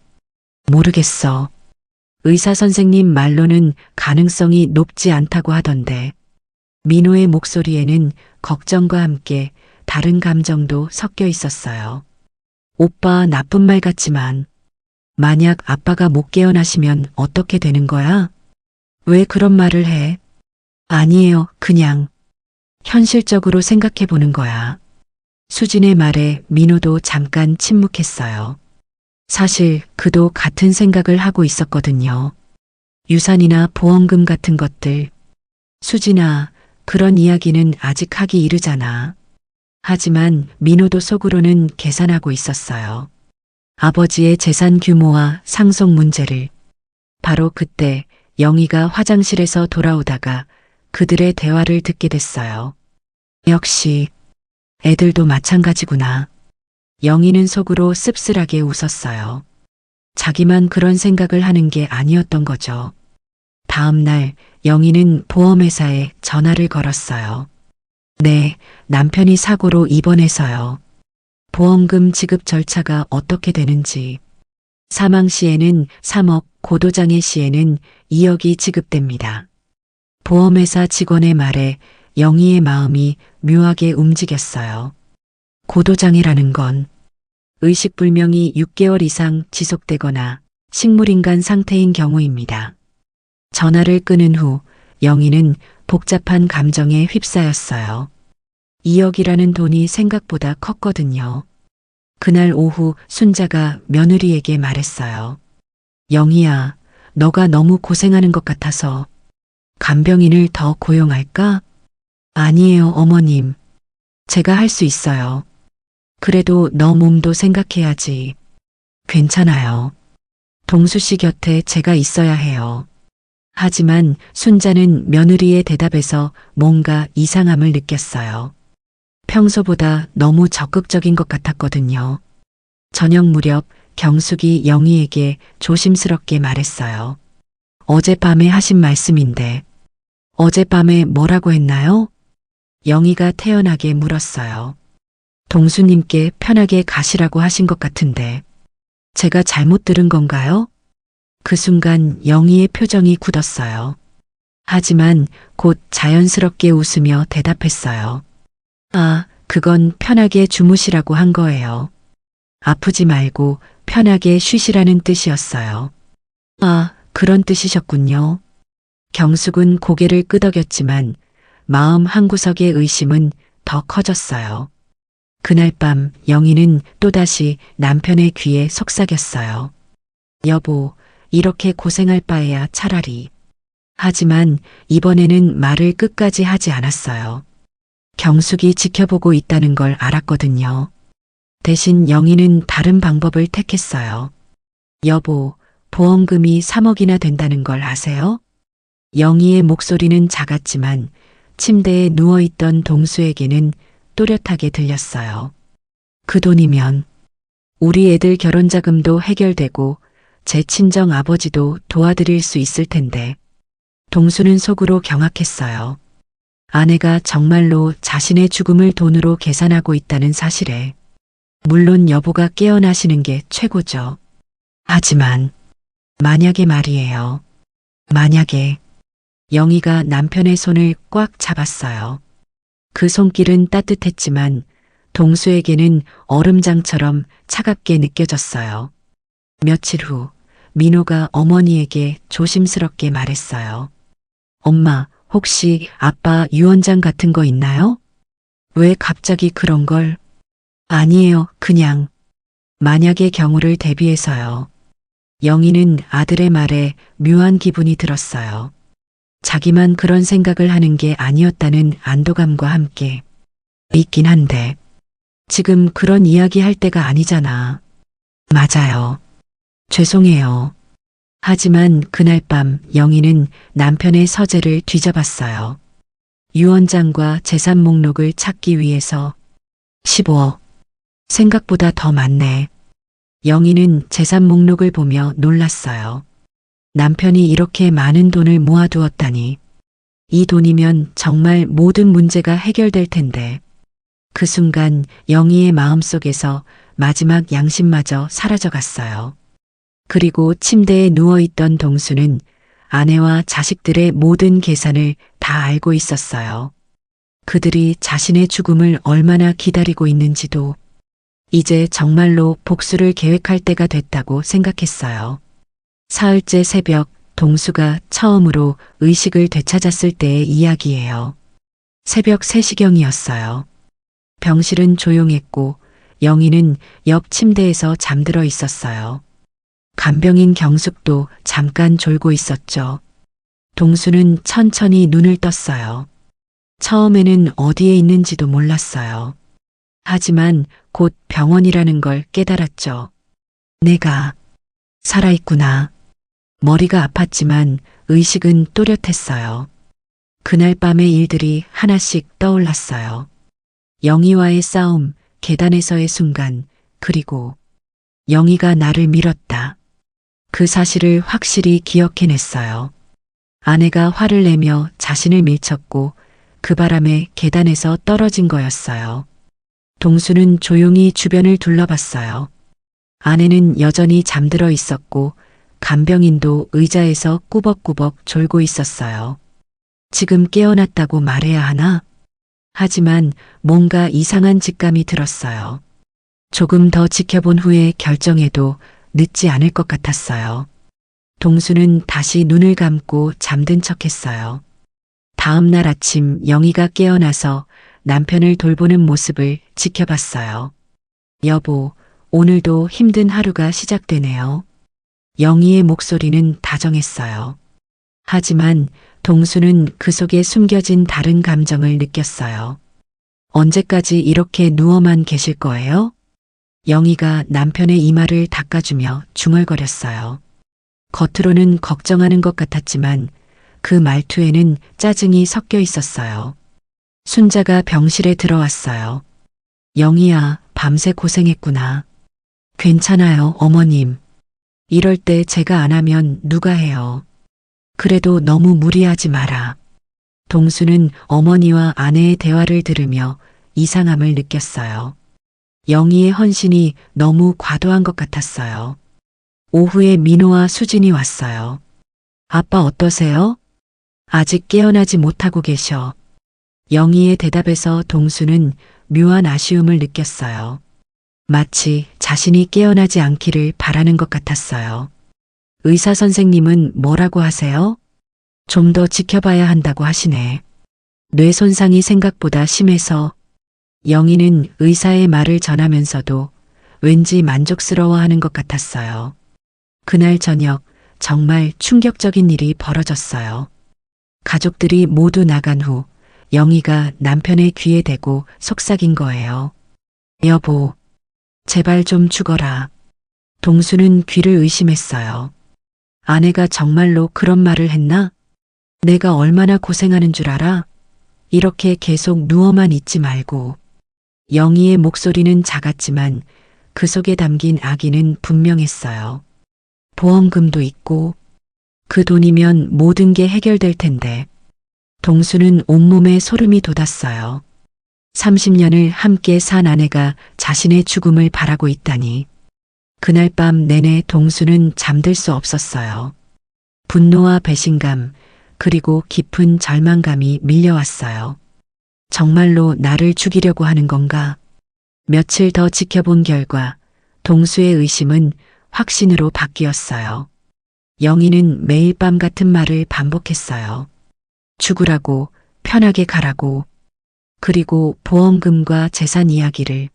모르겠어. 의사 선생님 말로는 가능성이 높지 않다고 하던데. 민호의 목소리에는 걱정과 함께 다른 감정도 섞여 있었어요. 오빠, 나쁜 말 같지만 만약 아빠가 못 깨어나시면 어떻게 되는 거야? 왜 그런 말을 해? 아니에요. 그냥 현실적으로 생각해 보는 거야. 수진의 말에 민호도 잠깐 침묵했어요. 사실 그도 같은 생각을 하고 있었거든요. 유산이나 보험금 같은 것들. 수진아, 그런 이야기는 아직 하기 이르잖아. 하지만 민호도 속으로는 계산하고 있었어요. 아버지의 재산 규모와 상속 문제를. 바로 그때 영희가 화장실에서 돌아오다가 그들의 대화를 듣게 됐어요. 역시 애들도 마찬가지구나. 영희는 속으로 씁쓸하게 웃었어요. 자기만 그런 생각을 하는 게 아니었던 거죠. 다음 날 영희는 보험회사에 전화를 걸었어요. 네, 남편이 사고로 입원해서요. 보험금 지급 절차가 어떻게 되는지. 사망 시에는 3억, 고도장애 시에는 2억이 지급됩니다. 보험회사 직원의 말에 영희의 마음이 묘하게 움직였어요. 고도장애라는 건 의식불명이 6개월 이상 지속되거나 식물인간 상태인 경우입니다. 전화를 끊은 후 영희는 복잡한 감정에 휩싸였어요. 2억이라는 돈이 생각보다 컸거든요. 그날 오후 순자가 며느리에게 말했어요. 영희야, 너가 너무 고생하는 것 같아서 간병인을 더 고용할까? 아니에요, 어머님. 제가 할 수 있어요. 그래도 너 몸도 생각해야지. 괜찮아요. 동수 씨 곁에 제가 있어야 해요. 하지만 순자는 며느리의 대답에서 뭔가 이상함을 느꼈어요. 평소보다 너무 적극적인 것 같았거든요. 저녁 무렵 경숙이 영희에게 조심스럽게 말했어요. 어젯밤에 하신 말씀인데. 어젯밤에 뭐라고 했나요? 영희가 태연하게 물었어요. 동수님께 편하게 가시라고 하신 것 같은데. 제가 잘못 들은 건가요? 그 순간 영희의 표정이 굳었어요. 하지만 곧 자연스럽게 웃으며 대답했어요. 아, 그건 편하게 주무시라고 한 거예요. 아프지 말고 편하게 쉬시라는 뜻이었어요. 아, 그런 뜻이셨군요. 경숙은 고개를 끄덕였지만 마음 한구석의 의심은 더 커졌어요. 그날 밤 영희는 또다시 남편의 귀에 속삭였어요. 여보, 이렇게 고생할 바에야 차라리. 하지만 이번에는 말을 끝까지 하지 않았어요. 경숙이 지켜보고 있다는 걸 알았거든요. 대신 영희는 다른 방법을 택했어요. 여보, 보험금이 3억이나 된다는 걸 아세요? 영희의 목소리는 작았지만 침대에 누워있던 동수에게는 또렷하게 들렸어요. 그 돈이면 우리 애들 결혼 자금도 해결되고 제 친정 아버지도 도와드릴 수 있을 텐데. 동수는 속으로 경악했어요. 아내가 정말로 자신의 죽음을 돈으로 계산하고 있다는 사실에. 물론 여보가 깨어나시는 게 최고죠. 하지만 만약에 말이에요. 만약에. 영희가 남편의 손을 꽉 잡았어요. 그 손길은 따뜻했지만 동수에게는 얼음장처럼 차갑게 느껴졌어요. 며칠 후 민호가 어머니에게 조심스럽게 말했어요. 엄마, 혹시 아빠 유언장 같은 거 있나요? 왜 갑자기 그런 걸? 아니에요, 그냥. 만약의 경우를 대비해서요. 영희는 아들의 말에 묘한 기분이 들었어요. 자기만 그런 생각을 하는 게 아니었다는 안도감과 함께. 있긴 한데. 지금 그런 이야기 할 때가 아니잖아. 맞아요. 죄송해요. 하지만 그날 밤 영희는 남편의 서재를 뒤져봤어요. 유언장과 재산 목록을 찾기 위해서 15억. 생각보다 더 많네. 영희는 재산 목록을 보며 놀랐어요. 남편이 이렇게 많은 돈을 모아두었다니. 이 돈이면 정말 모든 문제가 해결될 텐데. 그 순간 영희의 마음속에서 마지막 양심마저 사라져갔어요. 그리고 침대에 누워있던 동수는 아내와 자식들의 모든 계산을 다 알고 있었어요. 그들이 자신의 죽음을 얼마나 기다리고 있는지도 이제 정말로 복수를 계획할 때가 됐다고 생각했어요. 사흘째 새벽 동수가 처음으로 의식을 되찾았을 때의 이야기예요. 새벽 3시경이었어요. 병실은 조용했고 영희는 옆 침대에서 잠들어 있었어요. 간병인 경숙도 잠깐 졸고 있었죠. 동수는 천천히 눈을 떴어요. 처음에는 어디에 있는지도 몰랐어요. 하지만 곧 병원이라는 걸 깨달았죠. 내가 살아있구나. 머리가 아팠지만 의식은 또렷했어요. 그날 밤의 일들이 하나씩 떠올랐어요. 영희와의 싸움, 계단에서의 순간, 그리고 영희가 나를 밀었다. 그 사실을 확실히 기억해냈어요. 아내가 화를 내며 자신을 밀쳤고 그 바람에 계단에서 떨어진 거였어요. 동수는 조용히 주변을 둘러봤어요. 아내는 여전히 잠들어 있었고 간병인도 의자에서 꾸벅꾸벅 졸고 있었어요. 지금 깨어났다고 말해야 하나? 하지만 뭔가 이상한 직감이 들었어요. 조금 더 지켜본 후에 결정해도 늦지 않을 것 같았어요. 동수는 다시 눈을 감고 잠든 척했어요. 다음 날 아침 영희가 깨어나서 남편을 돌보는 모습을 지켜봤어요. 여보, 오늘도 힘든 하루가 시작되네요. 영희의 목소리는 다정했어요. 하지만 동수는 그 속에 숨겨진 다른 감정을 느꼈어요. 언제까지 이렇게 누워만 계실 거예요? 영희가 남편의 이마를 닦아주며 중얼거렸어요. 겉으로는 걱정하는 것 같았지만 그 말투에는 짜증이 섞여 있었어요. 순자가 병실에 들어왔어요. 영희야, 밤새 고생했구나. 괜찮아요, 어머님. 이럴 때 제가 안 하면 누가 해요. 그래도 너무 무리하지 마라. 동수는 어머니와 아내의 대화를 들으며 이상함을 느꼈어요. 영희의 헌신이 너무 과도한 것 같았어요. 오후에 민호와 수진이 왔어요. 아빠 어떠세요? 아직 깨어나지 못하고 계셔. 영희의 대답에서 동수는 묘한 아쉬움을 느꼈어요. 마치 자신이 깨어나지 않기를 바라는 것 같았어요. 의사 선생님은 뭐라고 하세요? 좀 더 지켜봐야 한다고 하시네. 뇌 손상이 생각보다 심해서. 영희는 의사의 말을 전하면서도 왠지 만족스러워하는 것 같았어요. 그날 저녁 정말 충격적인 일이 벌어졌어요. 가족들이 모두 나간 후 영희가 남편의 귀에 대고 속삭인 거예요. 여보, 제발 좀 죽어라. 동수는 귀를 의심했어요. 아내가 정말로 그런 말을 했나? 내가 얼마나 고생하는 줄 알아? 이렇게 계속 누워만 있지 말고. 영희의 목소리는 작았지만 그 속에 담긴 악의는 분명했어요. 보험금도 있고 그 돈이면 모든 게 해결될 텐데. 동수는 온몸에 소름이 돋았어요. 30년을 함께 산 아내가 자신의 죽음을 바라고 있다니. 그날 밤 내내 동수는 잠들 수 없었어요. 분노와 배신감, 그리고 깊은 절망감이 밀려왔어요. 정말로 나를 죽이려고 하는 건가? 며칠 더 지켜본 결과 동수의 의심은 확신으로 바뀌었어요. 영희는 매일 밤 같은 말을 반복했어요. 죽으라고, 편하게 가라고. 그리고 보험금과 재산 이야기를.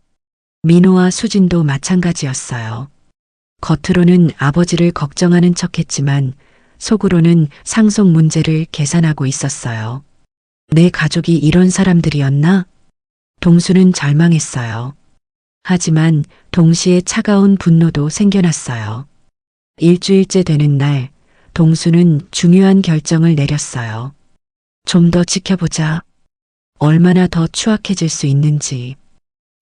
민호와 수진도 마찬가지였어요. 겉으로는 아버지를 걱정하는 척했지만 속으로는 상속 문제를 계산하고 있었어요. 내 가족이 이런 사람들이었나? 동수는 절망했어요. 하지만 동시에 차가운 분노도 생겨났어요. 일주일째 되는 날, 동수는 중요한 결정을 내렸어요. 좀 더 지켜보자. 얼마나 더 추악해질 수 있는지.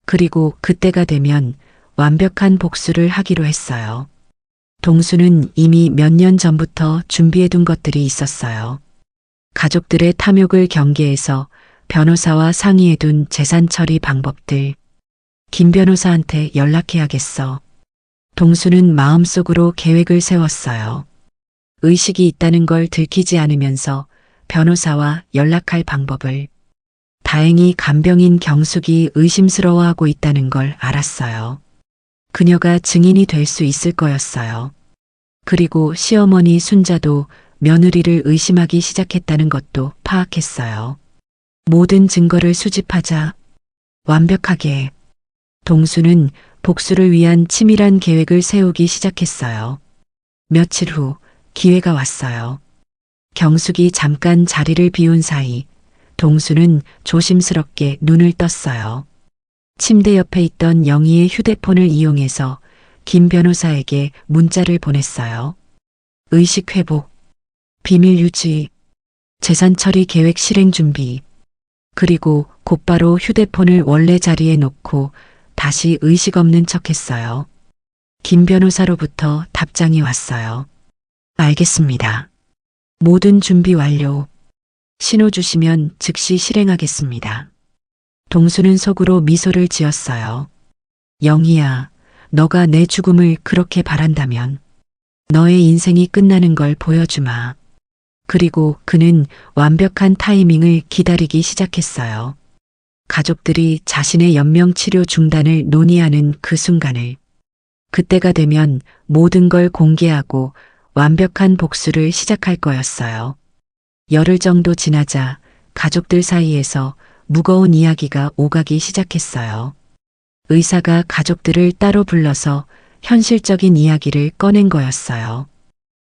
그리고 그때가 되면 완벽한 복수를 하기로 했어요. 동수는 이미 몇 년 전부터 준비해둔 것들이 있었어요. 가족들의 탐욕을 경계해서 변호사와 상의해둔 재산 처리 방법들. 김 변호사한테 연락해야겠어. 동수는 마음속으로 계획을 세웠어요. 의식이 있다는 걸 들키지 않으면서 변호사와 연락할 방법을. 다행히 간병인 경숙이 의심스러워하고 있다는 걸 알았어요. 그녀가 증인이 될 수 있을 거였어요. 그리고 시어머니 순자도 며느리를 의심하기 시작했다는 것도 파악했어요. 모든 증거를 수집하자. 완벽하게. 동수는 복수를 위한 치밀한 계획을 세우기 시작했어요. 며칠 후 기회가 왔어요. 경숙이 잠깐 자리를 비운 사이 동수는 조심스럽게 눈을 떴어요. 침대 옆에 있던 영희의 휴대폰을 이용해서 김 변호사에게 문자를 보냈어요. 의식 회복, 비밀 유지, 재산 처리 계획 실행 준비, 그리고 곧바로 휴대폰을 원래 자리에 놓고 다시 의식 없는 척 했어요. 김 변호사로부터 답장이 왔어요. 알겠습니다. 모든 준비 완료. 신호 주시면 즉시 실행하겠습니다. 동수는 속으로 미소를 지었어요. 영희야, 너가 내 죽음을 그렇게 바란다면 너의 인생이 끝나는 걸 보여주마. 그리고 그는 완벽한 타이밍을 기다리기 시작했어요. 가족들이 자신의 연명치료 중단을 논의하는 그 순간을. 그때가 되면 모든 걸 공개하고 완벽한 복수를 시작할 거였어요. 열흘 정도 지나자 가족들 사이에서 무거운 이야기가 오가기 시작했어요. 의사가 가족들을 따로 불러서 현실적인 이야기를 꺼낸 거였어요.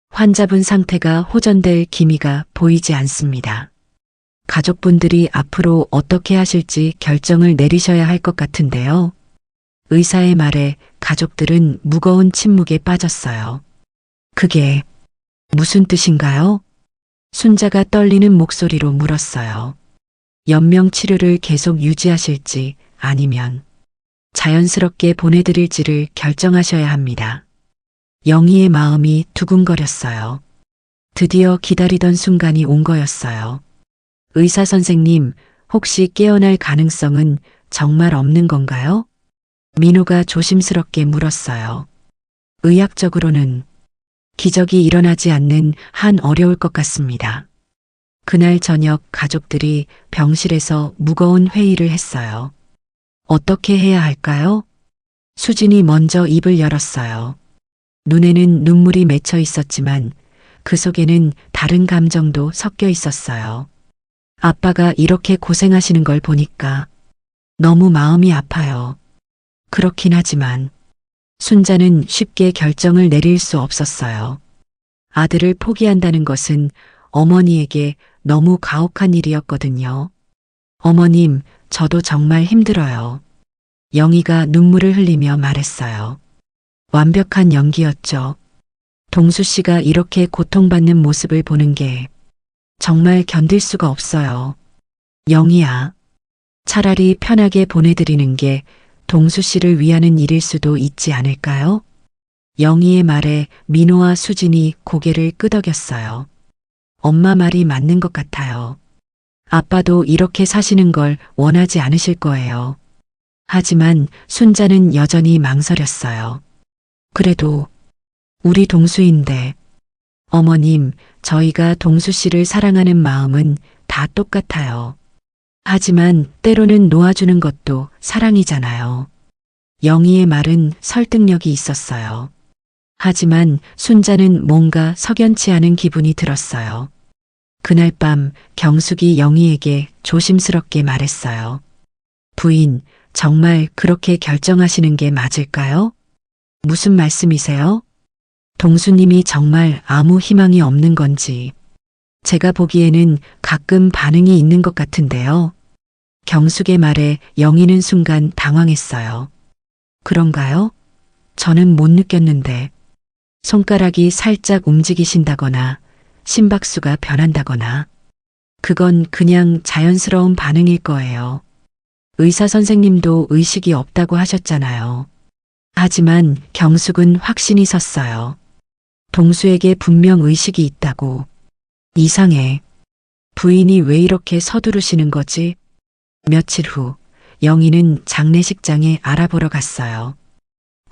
환자분 상태가 호전될 기미가 보이지 않습니다. 가족분들이 앞으로 어떻게 하실지 결정을 내리셔야 할 것 같은데요. 의사의 말에 가족들은 무거운 침묵에 빠졌어요. 그게 무슨 뜻인가요? 순자가 떨리는 목소리로 물었어요. 연명 치료를 계속 유지하실지 아니면 자연스럽게 보내드릴지를 결정하셔야 합니다. 영희의 마음이 두근거렸어요. 드디어 기다리던 순간이 온 거였어요. 의사 선생님, 혹시 깨어날 가능성은 정말 없는 건가요? 민호가 조심스럽게 물었어요. 의학적으로는 기적이 일어나지 않는 한 어려울 것 같습니다. 그날 저녁 가족들이 병실에서 무거운 회의를 했어요. 어떻게 해야 할까요? 수진이 먼저 입을 열었어요. 눈에는 눈물이 맺혀 있었지만 그 속에는 다른 감정도 섞여 있었어요. 아빠가 이렇게 고생하시는 걸 보니까 너무 마음이 아파요. 그렇긴 하지만 순자는 쉽게 결정을 내릴 수 없었어요. 아들을 포기한다는 것은 어머니에게 너무 가혹한 일이었거든요. 어머님, 저도 정말 힘들어요. 영희가 눈물을 흘리며 말했어요. 완벽한 연기였죠. 동수 씨가 이렇게 고통받는 모습을 보는 게 정말 견딜 수가 없어요. 영희야, 차라리 편하게 보내드리는 게 동수 씨를 위하는 일일 수도 있지 않을까요? 영희의 말에 민호와 수진이 고개를 끄덕였어요. 엄마 말이 맞는 것 같아요. 아빠도 이렇게 사시는 걸 원하지 않으실 거예요. 하지만 순자는 여전히 망설였어요. 그래도 우리 동수인데. 어머님, 저희가 동수 씨를 사랑하는 마음은 다 똑같아요. 하지만 때로는 놓아주는 것도 사랑이잖아요. 영희의 말은 설득력이 있었어요. 하지만 순자는 뭔가 석연치 않은 기분이 들었어요. 그날 밤 경숙이 영희에게 조심스럽게 말했어요. 부인, 정말 그렇게 결정하시는 게 맞을까요? 무슨 말씀이세요? 동수님이 정말 아무 희망이 없는 건지. 제가 보기에는 가끔 반응이 있는 것 같은데요. 경숙의 말에 영희는 순간 당황했어요. 그런가요? 저는 못 느꼈는데. 손가락이 살짝 움직이신다거나 심박수가 변한다거나 그건 그냥 자연스러운 반응일 거예요. 의사 선생님도 의식이 없다고 하셨잖아요. 하지만 경숙은 확신이 섰어요. 동수에게 분명 의식이 있다고. 이상해. 부인이 왜 이렇게 서두르시는 거지? 며칠 후 영희는 장례식장에 알아보러 갔어요.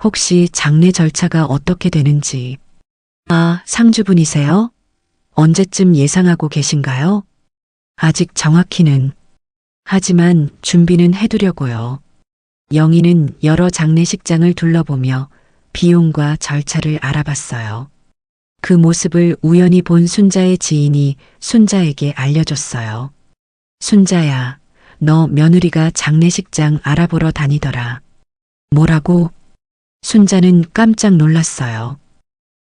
혹시 장례 절차가 어떻게 되는지. 아, 상주분이세요? 언제쯤 예상하고 계신가요? 아직 정확히는. 하지만 준비는 해두려고요. 영희는 여러 장례식장을 둘러보며 비용과 절차를 알아봤어요. 그 모습을 우연히 본 순자의 지인이 순자에게 알려줬어요. 순자야, 너 며느리가 장례식장 알아보러 다니더라. 뭐라고? 순자는 깜짝 놀랐어요.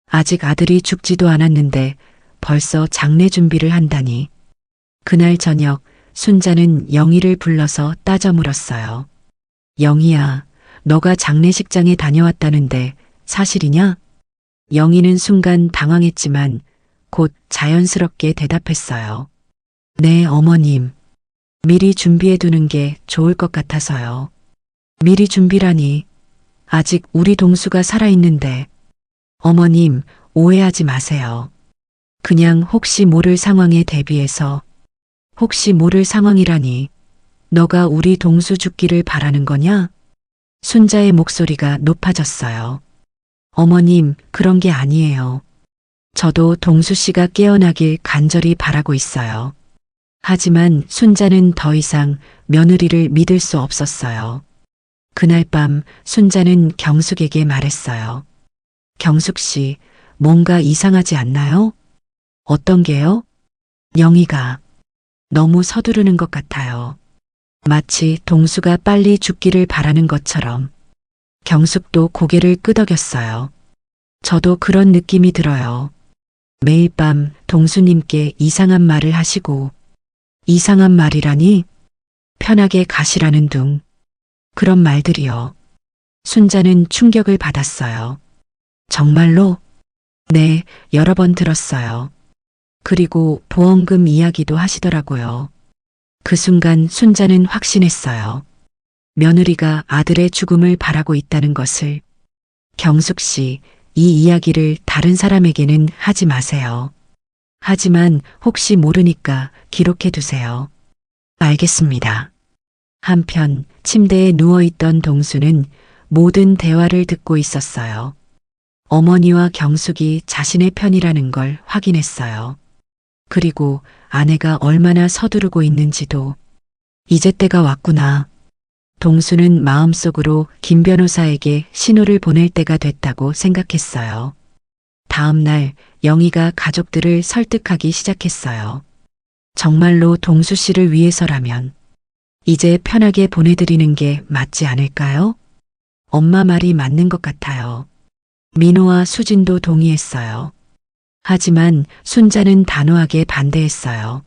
아직 아들이 죽지도 않았는데 벌써 장례 준비를 한다니. 그날 저녁 순자는 영희를 불러서 따져 물었어요. 영희야, 너가 장례식장에 다녀왔다는데 사실이냐? 영희는 순간 당황했지만 곧 자연스럽게 대답했어요. 네, 어머님. 미리 준비해 두는 게 좋을 것 같아서요. 미리 준비라니. 아직 우리 동수가 살아있는데. 어머님, 오해하지 마세요. 그냥 혹시 모를 상황에 대비해서. 혹시 모를 상황이라니. 너가 우리 동수 죽기를 바라는 거냐? 순자의 목소리가 높아졌어요. 어머님, 그런 게 아니에요. 저도 동수 씨가 깨어나길 간절히 바라고 있어요. 하지만 순자는 더 이상 며느리를 믿을 수 없었어요. 그날 밤 순자는 경숙에게 말했어요. 경숙 씨, 뭔가 이상하지 않나요? 어떤 게요? 영희가 너무 서두르는 것 같아요. 마치 동수가 빨리 죽기를 바라는 것처럼. 경숙도 고개를 끄덕였어요. 저도 그런 느낌이 들어요. 매일 밤 동수님께 이상한 말을 하시고. 이상한 말이라니? 편하게 가시라는 둥. 그런 말들이요. 순자는 충격을 받았어요. 정말로? 네, 여러 번 들었어요. 그리고 보험금 이야기도 하시더라고요. 그 순간 순자는 확신했어요. 며느리가 아들의 죽음을 바라고 있다는 것을. 경숙 씨, 이 이야기를 다른 사람에게는 하지 마세요. 하지만 혹시 모르니까 기록해 두세요. 알겠습니다. 한편 침대에 누워있던 동수는 모든 대화를 듣고 있었어요. 어머니와 경숙이 자신의 편이라는 걸 확인했어요. 그리고 아내가 얼마나 서두르고 있는지도. 이제 때가 왔구나. 동수는 마음속으로 김 변호사에게 신호를 보낼 때가 됐다고 생각했어요. 다음 날 영희가 가족들을 설득하기 시작했어요. 정말로 동수 씨를 위해서라면 이제 편하게 보내드리는 게 맞지 않을까요? 엄마 말이 맞는 것 같아요. 민호와 수진도 동의했어요. 하지만 순자는 단호하게 반대했어요.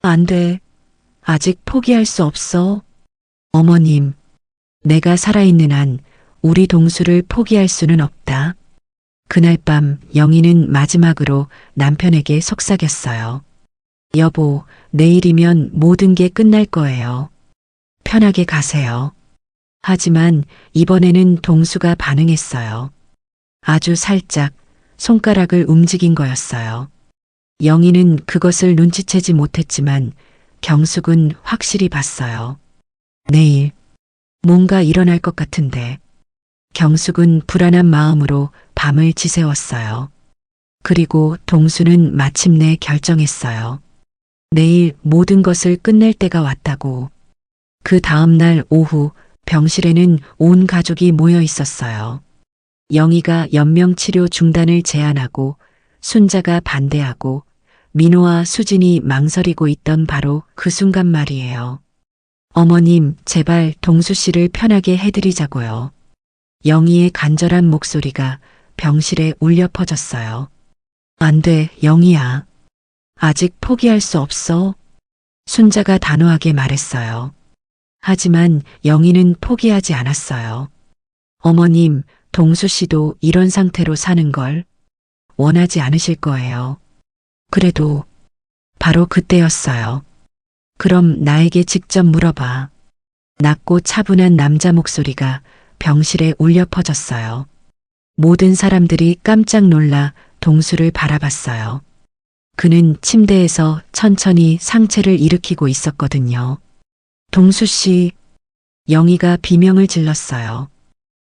안 돼. 아직 포기할 수 없어. 어머님, 내가 살아있는 한 우리 동수를 포기할 수는 없다. 그날 밤 영희는 마지막으로 남편에게 속삭였어요. 여보, 내일이면 모든 게 끝날 거예요. 편하게 가세요. 하지만 이번에는 동수가 반응했어요. 아주 살짝 손가락을 움직인 거였어요. 영희는 그것을 눈치채지 못했지만 경숙은 확실히 봤어요. 내일 뭔가 일어날 것 같은데. 경숙은 불안한 마음으로 밤을 지새웠어요. 그리고 동수는 마침내 결정했어요. 내일 모든 것을 끝낼 때가 왔다고. 그 다음 날 오후 병실에는 온 가족이 모여 있었어요. 영희가 연명치료 중단을 제안하고 순자가 반대하고 민호와 수진이 망설이고 있던 바로 그 순간 말이에요. 어머님, 제발 동수 씨를 편하게 해드리자고요. 영희의 간절한 목소리가 병실에 울려 퍼졌어요. 안 돼, 영희야. 아직 포기할 수 없어. 순자가 단호하게 말했어요. 하지만 영희는 포기하지 않았어요. 어머님, 동수 씨도 이런 상태로 사는 걸 원하지 않으실 거예요. 그래도 바로 그때였어요. 그럼 나에게 직접 물어봐. 낮고 차분한 남자 목소리가 병실에 울려 퍼졌어요. 모든 사람들이 깜짝 놀라 동수를 바라봤어요. 그는 침대에서 천천히 상체를 일으키고 있었거든요. 동수 씨, 영희가 비명을 질렀어요.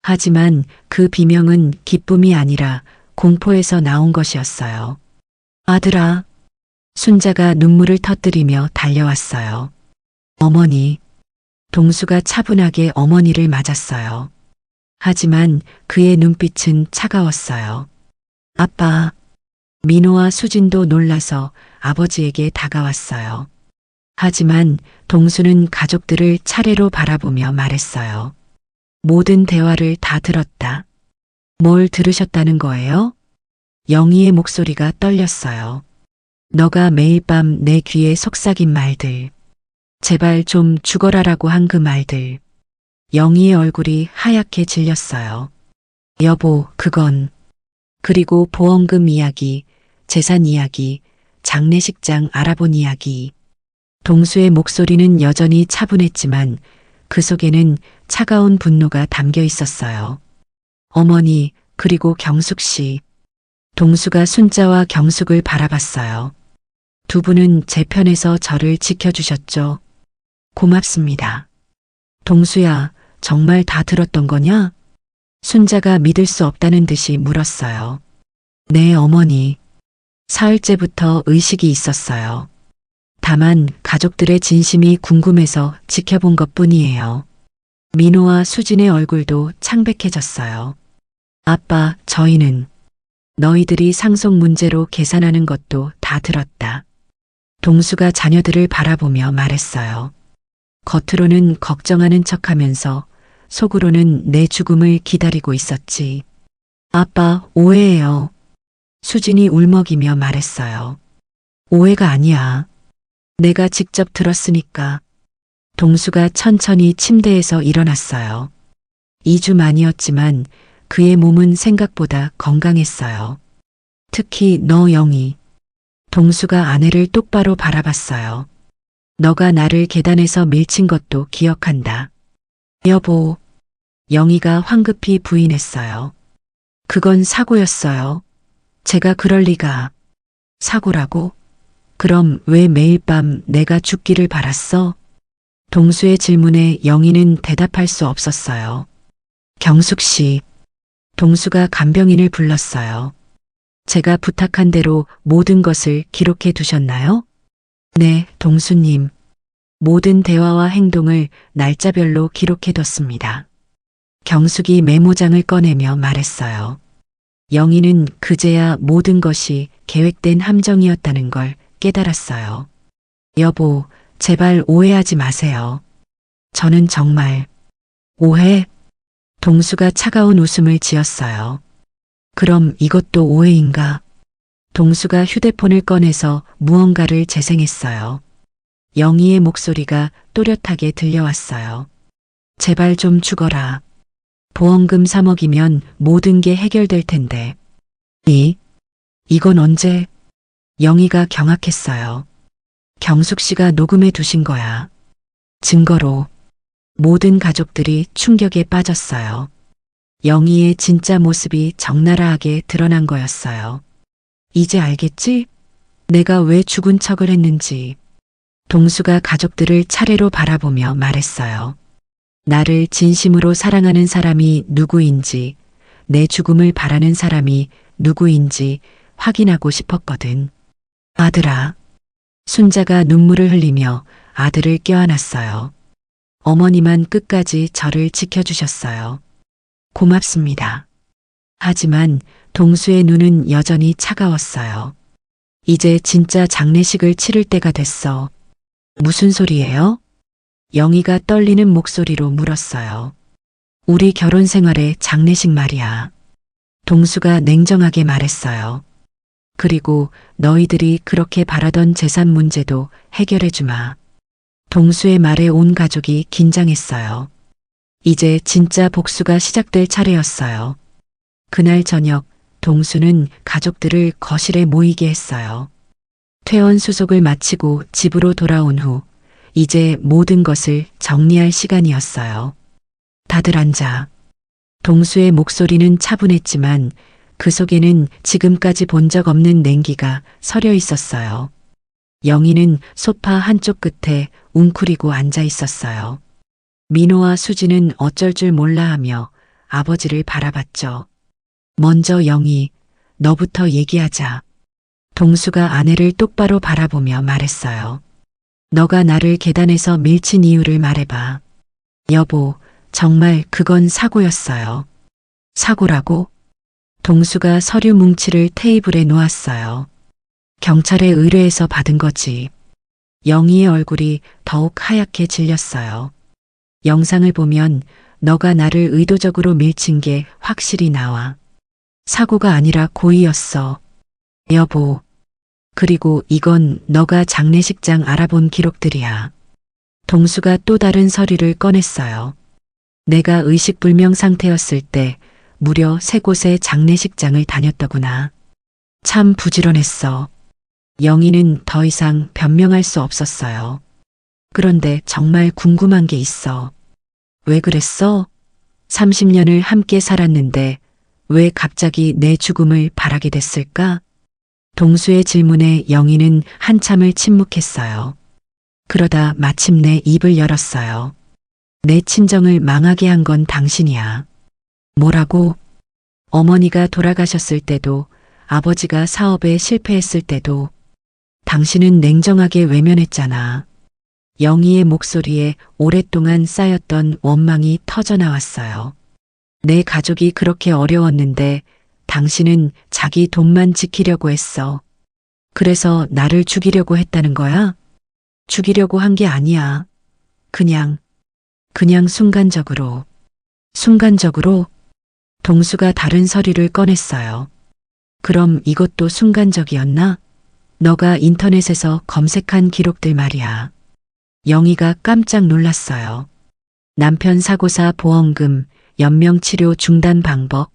하지만 그 비명은 기쁨이 아니라 공포에서 나온 것이었어요. 아들아, 순자가 눈물을 터뜨리며 달려왔어요. 어머니, 동수가 차분하게 어머니를 맞았어요. 하지만 그의 눈빛은 차가웠어요. 아빠, 민호와 수진도 놀라서 아버지에게 다가왔어요. 하지만 동수는 가족들을 차례로 바라보며 말했어요. 모든 대화를 다 들었다. 뭘 들으셨다는 거예요? 영희의 목소리가 떨렸어요. 너가 매일 밤 내 귀에 속삭인 말들. 제발 좀 죽어라라고 한 그 말들. 영희의 얼굴이 하얗게 질렸어요. 여보, 그건. 그리고 보험금 이야기, 재산 이야기, 장례식장 알아본 이야기. 동수의 목소리는 여전히 차분했지만 그 속에는 차가운 분노가 담겨 있었어요. 어머니, 그리고 경숙 씨. 동수가 순자와 경숙을 바라봤어요. 두 분은 제 편에서 저를 지켜주셨죠. 고맙습니다. 동수야, 정말 다 들었던 거냐? 순자가 믿을 수 없다는 듯이 물었어요. 네, 어머니. 사흘째부터 의식이 있었어요. 다만 가족들의 진심이 궁금해서 지켜본 것 뿐이에요. 민호와 수진의 얼굴도 창백해졌어요. 아빠, 저희는 너희들이 상속 문제로 계산하는 것도 다 들었다. 동수가 자녀들을 바라보며 말했어요. 겉으로는 걱정하는 척하면서 속으로는 내 죽음을 기다리고 있었지. 아빠, 오해예요. 수진이 울먹이며 말했어요. 오해가 아니야. 내가 직접 들었으니까. 동수가 천천히 침대에서 일어났어요. 2주 만이었지만 그의 몸은 생각보다 건강했어요. 특히 너 영희. 동수가 아내를 똑바로 바라봤어요. 너가 나를 계단에서 밀친 것도 기억한다. 여보. 영희가 황급히 부인했어요. 그건 사고였어요. 제가 그럴 리가. 사고라고? 그럼 왜 매일 밤 내가 죽기를 바랐어? 동수의 질문에 영희는 대답할 수 없었어요. 경숙 씨. 동수가 간병인을 불렀어요. 제가 부탁한 대로 모든 것을 기록해 두셨나요? 네, 동수님. 모든 대화와 행동을 날짜별로 기록해 뒀습니다. 경숙이 메모장을 꺼내며 말했어요. 영희는 그제야 모든 것이 계획된 함정이었다는 걸 깨달았어요. 여보, 제발 오해하지 마세요. 저는 정말. 오해? 동수가 차가운 웃음을 지었어요. 그럼 이것도 오해인가? 동수가 휴대폰을 꺼내서 무언가를 재생했어요. 영희의 목소리가 또렷하게 들려왔어요. 제발 좀 죽어라. 보험금 3억이면 모든 게 해결될 텐데. 이건 언제? 영희가 경악했어요. 경숙 씨가 녹음해 두신 거야. 증거로. 모든 가족들이 충격에 빠졌어요. 영희의 진짜 모습이 적나라하게 드러난 거였어요. 이제 알겠지? 내가 왜 죽은 척을 했는지. 동수가 가족들을 차례로 바라보며 말했어요. 나를 진심으로 사랑하는 사람이 누구인지, 내 죽음을 바라는 사람이 누구인지 확인하고 싶었거든. 아들아. 순자가 눈물을 흘리며 아들을 껴안았어요. 어머니만 끝까지 저를 지켜주셨어요. 고맙습니다. 하지만 동수의 눈은 여전히 차가웠어요. 이제 진짜 장례식을 치를 때가 됐어. 무슨 소리예요? 영희가 떨리는 목소리로 물었어요. 우리 결혼 생활의 장례식 말이야. 동수가 냉정하게 말했어요. 그리고 너희들이 그렇게 바라던 재산 문제도 해결해 주마. 동수의 말에 온 가족이 긴장했어요. 이제 진짜 복수가 시작될 차례였어요. 그날 저녁 동수는 가족들을 거실에 모이게 했어요. 퇴원 수속을 마치고 집으로 돌아온 후 이제 모든 것을 정리할 시간이었어요. 다들 앉아. 동수의 목소리는 차분했지만 그 속에는 지금까지 본 적 없는 냉기가 서려 있었어요. 영희는 소파 한쪽 끝에 웅크리고 앉아 있었어요. 민호와 수지는 어쩔 줄 몰라 하며 아버지를 바라봤죠. 먼저 영희, 너부터 얘기하자. 동수가 아내를 똑바로 바라보며 말했어요. 너가 나를 계단에서 밀친 이유를 말해봐. 여보, 정말 그건 사고였어요. 사고라고? 동수가 서류 뭉치를 테이블에 놓았어요. 경찰에 의뢰해서 받은 거지. 영희의 얼굴이 더욱 하얗게 질렸어요. 영상을 보면 너가 나를 의도적으로 밀친 게 확실히 나와. 사고가 아니라 고의였어. 여보. 그리고 이건 너가 장례식장 알아본 기록들이야. 동수가 또 다른 서류를 꺼냈어요. 내가 의식불명 상태였을 때 무려 3곳의 장례식장을 다녔더구나. 참 부지런했어. 영희는 더 이상 변명할 수 없었어요. 그런데 정말 궁금한 게 있어. 왜 그랬어? 30년을 함께 살았는데 왜 갑자기 내 죽음을 바라게 됐을까? 동수의 질문에 영희는 한참을 침묵했어요. 그러다 마침내 입을 열었어요. 내 친정을 망하게 한 건 당신이야. 뭐라고? 어머니가 돌아가셨을 때도, 아버지가 사업에 실패했을 때도 당신은 냉정하게 외면했잖아. 영희의 목소리에 오랫동안 쌓였던 원망이 터져나왔어요. 내 가족이 그렇게 어려웠는데 당신은 자기 돈만 지키려고 했어. 그래서 나를 죽이려고 했다는 거야? 죽이려고 한 게 아니야. 그냥 순간적으로. 순간적으로? 동수가 다른 서류를 꺼냈어요. 그럼 이것도 순간적이었나? 너가 인터넷에서 검색한 기록들 말이야. 영희가 깜짝 놀랐어요. 남편 사고사 보험금, 연명치료 중단 방법,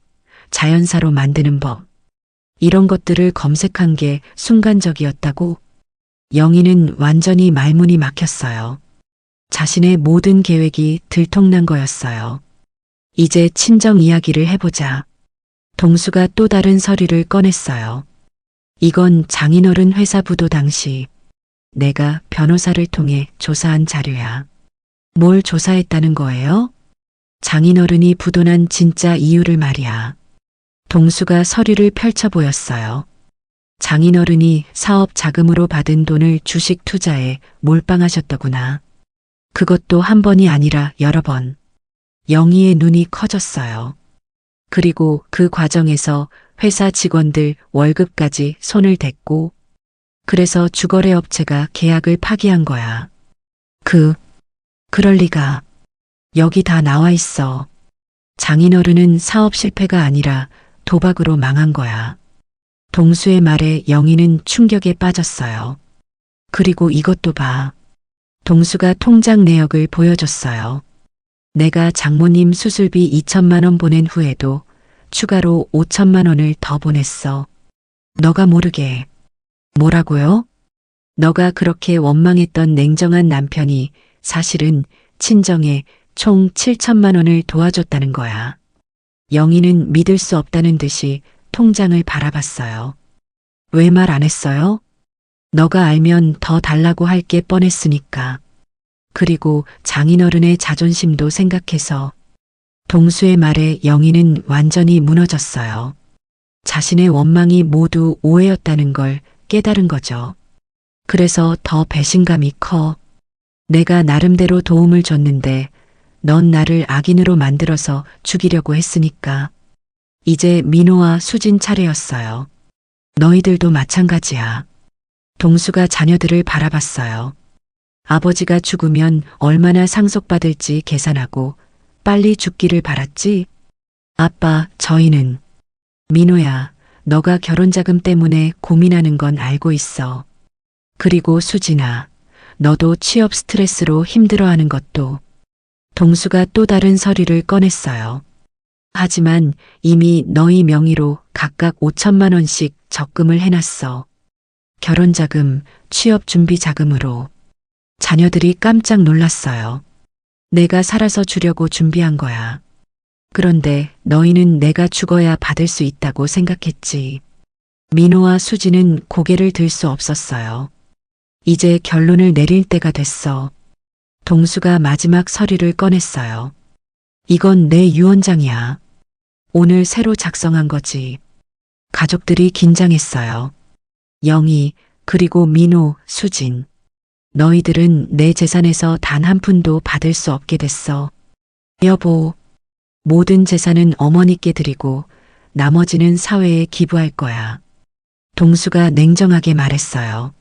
자연사로 만드는 법. 이런 것들을 검색한 게 순간적이었다고? 영희는 완전히 말문이 막혔어요. 자신의 모든 계획이 들통난 거였어요. 이제 친정 이야기를 해보자. 동수가 또 다른 서류를 꺼냈어요. 이건 장인어른 회사 부도 당시 내가 변호사를 통해 조사한 자료야. 뭘 조사했다는 거예요? 장인어른이 부도난 진짜 이유를 말이야. 동수가 서류를 펼쳐 보였어요. 장인어른이 사업 자금으로 받은 돈을 주식 투자에 몰빵하셨더구나. 그것도 한 번이 아니라 여러 번. 영희의 눈이 커졌어요. 그리고 그 과정에서 회사 직원들 월급까지 손을 댔고, 그래서 주거래 업체가 계약을 파기한 거야. 그럴 리가. 여기 다 나와 있어. 장인어른은 사업 실패가 아니라 도박으로 망한 거야. 동수의 말에 영희는 충격에 빠졌어요. 그리고 이것도 봐. 동수가 통장 내역을 보여줬어요. 내가 장모님 수술비 2천만 원 보낸 후에도 추가로 5천만 원을 더 보냈어. 너가 모르게. 뭐라고요? 너가 그렇게 원망했던 냉정한 남편이 사실은 친정에 총 7천만 원을 도와줬다는 거야. 영희는 믿을 수 없다는 듯이 통장을 바라봤어요. 왜 말 안 했어요? 너가 알면 더 달라고 할 게 뻔했으니까. 그리고 장인어른의 자존심도 생각해서. 동수의 말에 영희는 완전히 무너졌어요. 자신의 원망이 모두 오해였다는 걸 깨달은 거죠. 그래서 더 배신감이 커. 내가 나름대로 도움을 줬는데 넌 나를 악인으로 만들어서 죽이려고 했으니까. 이제 민호와 수진 차례였어요. 너희들도 마찬가지야. 동수가 자녀들을 바라봤어요. 아버지가 죽으면 얼마나 상속받을지 계산하고 빨리 죽기를 바랐지. 아빠, 저희는. 민호야, 너가 결혼자금 때문에 고민하는 건 알고 있어. 그리고 수진아, 너도 취업 스트레스로 힘들어하는 것도. 동수가 또 다른 서류를 꺼냈어요. 하지만 이미 너희 명의로 각각 5천만 원씩 적금을 해놨어. 결혼자금, 취업준비 자금으로. 자녀들이 깜짝 놀랐어요. 내가 살아서 주려고 준비한 거야. 그런데 너희는 내가 죽어야 받을 수 있다고 생각했지. 민호와 수지는 고개를 들 수 없었어요. 이제 결론을 내릴 때가 됐어. 동수가 마지막 서류를 꺼냈어요. 이건 내 유언장이야. 오늘 새로 작성한 거지. 가족들이 긴장했어요. 영희, 그리고 민호, 수진. 너희들은 내 재산에서 단 한 푼도 받을 수 없게 됐어. 여보, 모든 재산은 어머니께 드리고 나머지는 사회에 기부할 거야. 동수가 냉정하게 말했어요.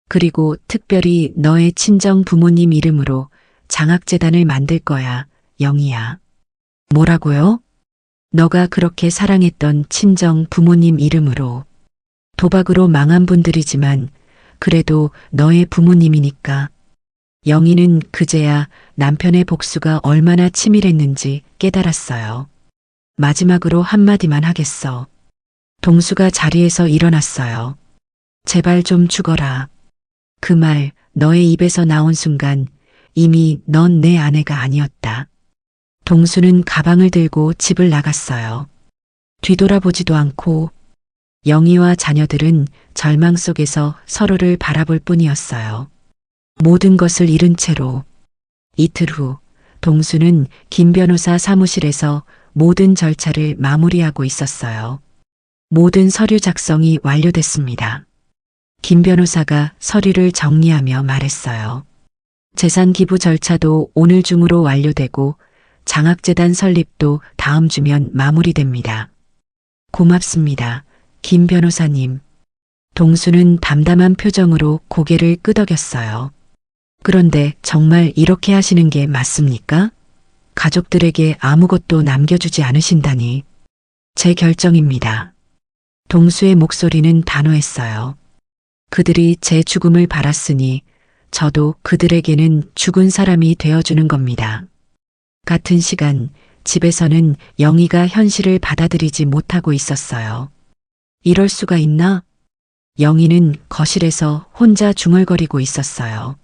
그리고 특별히 너의 친정 부모님 이름으로 장학재단을 만들 거야, 영희야. 뭐라고요? 너가 그렇게 사랑했던 친정 부모님 이름으로. 도박으로 망한 분들이지만 그래도 너의 부모님이니까. 영희는 그제야 남편의 복수가 얼마나 치밀했는지 깨달았어요. 마지막으로 한마디만 하겠어. 동수가 자리에서 일어났어요. 제발 좀 죽어라. 그 말 너의 입에서 나온 순간 이미 넌 내 아내가 아니었다. 동수는 가방을 들고 집을 나갔어요. 뒤돌아보지도 않고. 영희와 자녀들은 절망 속에서 서로를 바라볼 뿐이었어요. 모든 것을 잃은 채로. 이틀 후 동수는 김 변호사 사무실에서 모든 절차를 마무리하고 있었어요. 모든 서류 작성이 완료됐습니다. 김 변호사가 서류를 정리하며 말했어요. 재산 기부 절차도 오늘 중으로 완료되고 장학재단 설립도 다음 주면 마무리됩니다. 고맙습니다, 김 변호사님. 동수는 담담한 표정으로 고개를 끄덕였어요. 그런데 정말 이렇게 하시는 게 맞습니까? 가족들에게 아무것도 남겨주지 않으신다니. 제 결정입니다. 동수의 목소리는 단호했어요. 그들이 제 죽음을 바랐으니 저도 그들에게는 죽은 사람이 되어주는 겁니다. 같은 시간 집에서는 영희가 현실을 받아들이지 못하고 있었어요. 이럴 수가 있나? 영희는 거실에서 혼자 중얼거리고 있었어요.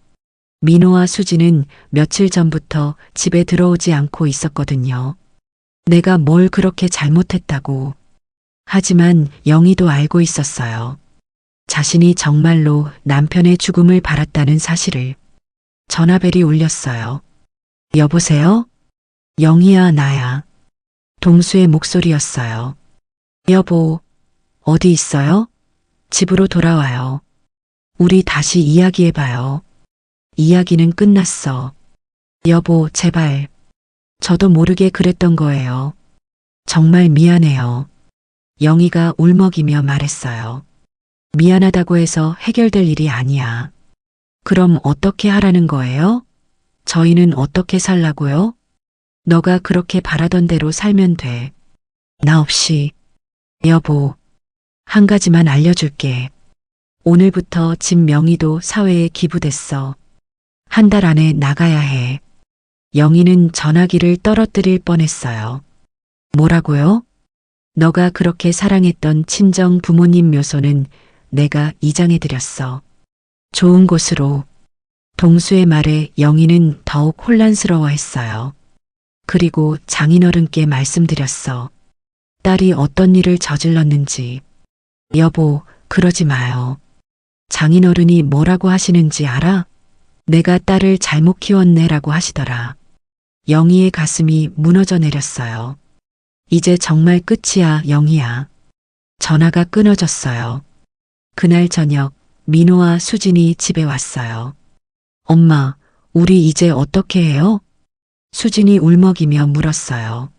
민호와 수지는 며칠 전부터 집에 들어오지 않고 있었거든요. 내가 뭘 그렇게 잘못했다고. 하지만 영희도 알고 있었어요. 자신이 정말로 남편의 죽음을 바랐다는 사실을. 전화벨이 울렸어요. 여보세요? 영희야, 나야. 동수의 목소리였어요. 여보, 어디 있어요? 집으로 돌아와요. 우리 다시 이야기해봐요. 이야기는 끝났어. 여보, 제발. 저도 모르게 그랬던 거예요. 정말 미안해요. 영희가 울먹이며 말했어요. 미안하다고 해서 해결될 일이 아니야. 그럼 어떻게 하라는 거예요? 저희는 어떻게 살라고요? 너가 그렇게 바라던 대로 살면 돼. 나 없이. 여보, 한 가지만 알려줄게. 오늘부터 집 명의도 사회에 기부됐어. 한 달 안에 나가야 해. 영희는 전화기를 떨어뜨릴 뻔했어요. 뭐라고요? 너가 그렇게 사랑했던 친정 부모님 묘소는 내가 이장해드렸어. 좋은 곳으로. 동수의 말에 영희는 더욱 혼란스러워했어요. 그리고 장인어른께 말씀드렸어. 딸이 어떤 일을 저질렀는지. 여보, 그러지 마요. 장인어른이 뭐라고 하시는지 알아? 내가 딸을 잘못 키웠네라고 하시더라. 영희의 가슴이 무너져 내렸어요. 이제 정말 끝이야, 영희야. 전화가 끊어졌어요. 그날 저녁 민호와 수진이 집에 왔어요. 엄마, 우리 이제 어떻게 해요? 수진이 울먹이며 물었어요.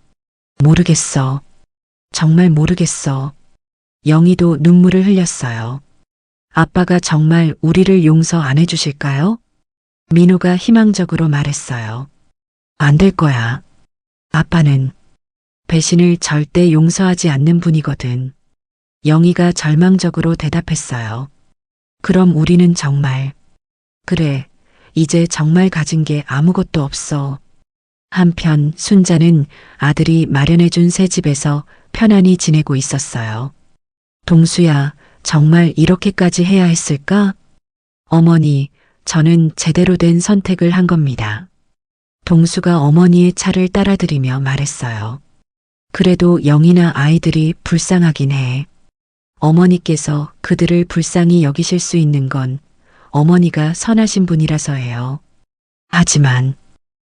모르겠어. 정말 모르겠어. 영희도 눈물을 흘렸어요. 아빠가 정말 우리를 용서 안 해주실까요? 민호가 희망적으로 말했어요. 안 될 거야. 아빠는 배신을 절대 용서하지 않는 분이거든. 영희가 절망적으로 대답했어요. 그럼 우리는 정말. 그래, 이제 정말 가진 게 아무것도 없어. 한편 순자는 아들이 마련해준 새 집에서 편안히 지내고 있었어요. 동수야, 정말 이렇게까지 해야 했을까? 어머니, 저는 제대로 된 선택을 한 겁니다. 동수가 어머니의 차를 따라들이며 말했어요. 그래도 영희나 아이들이 불쌍하긴 해. 어머니께서 그들을 불쌍히 여기실 수 있는 건 어머니가 선하신 분이라서예요.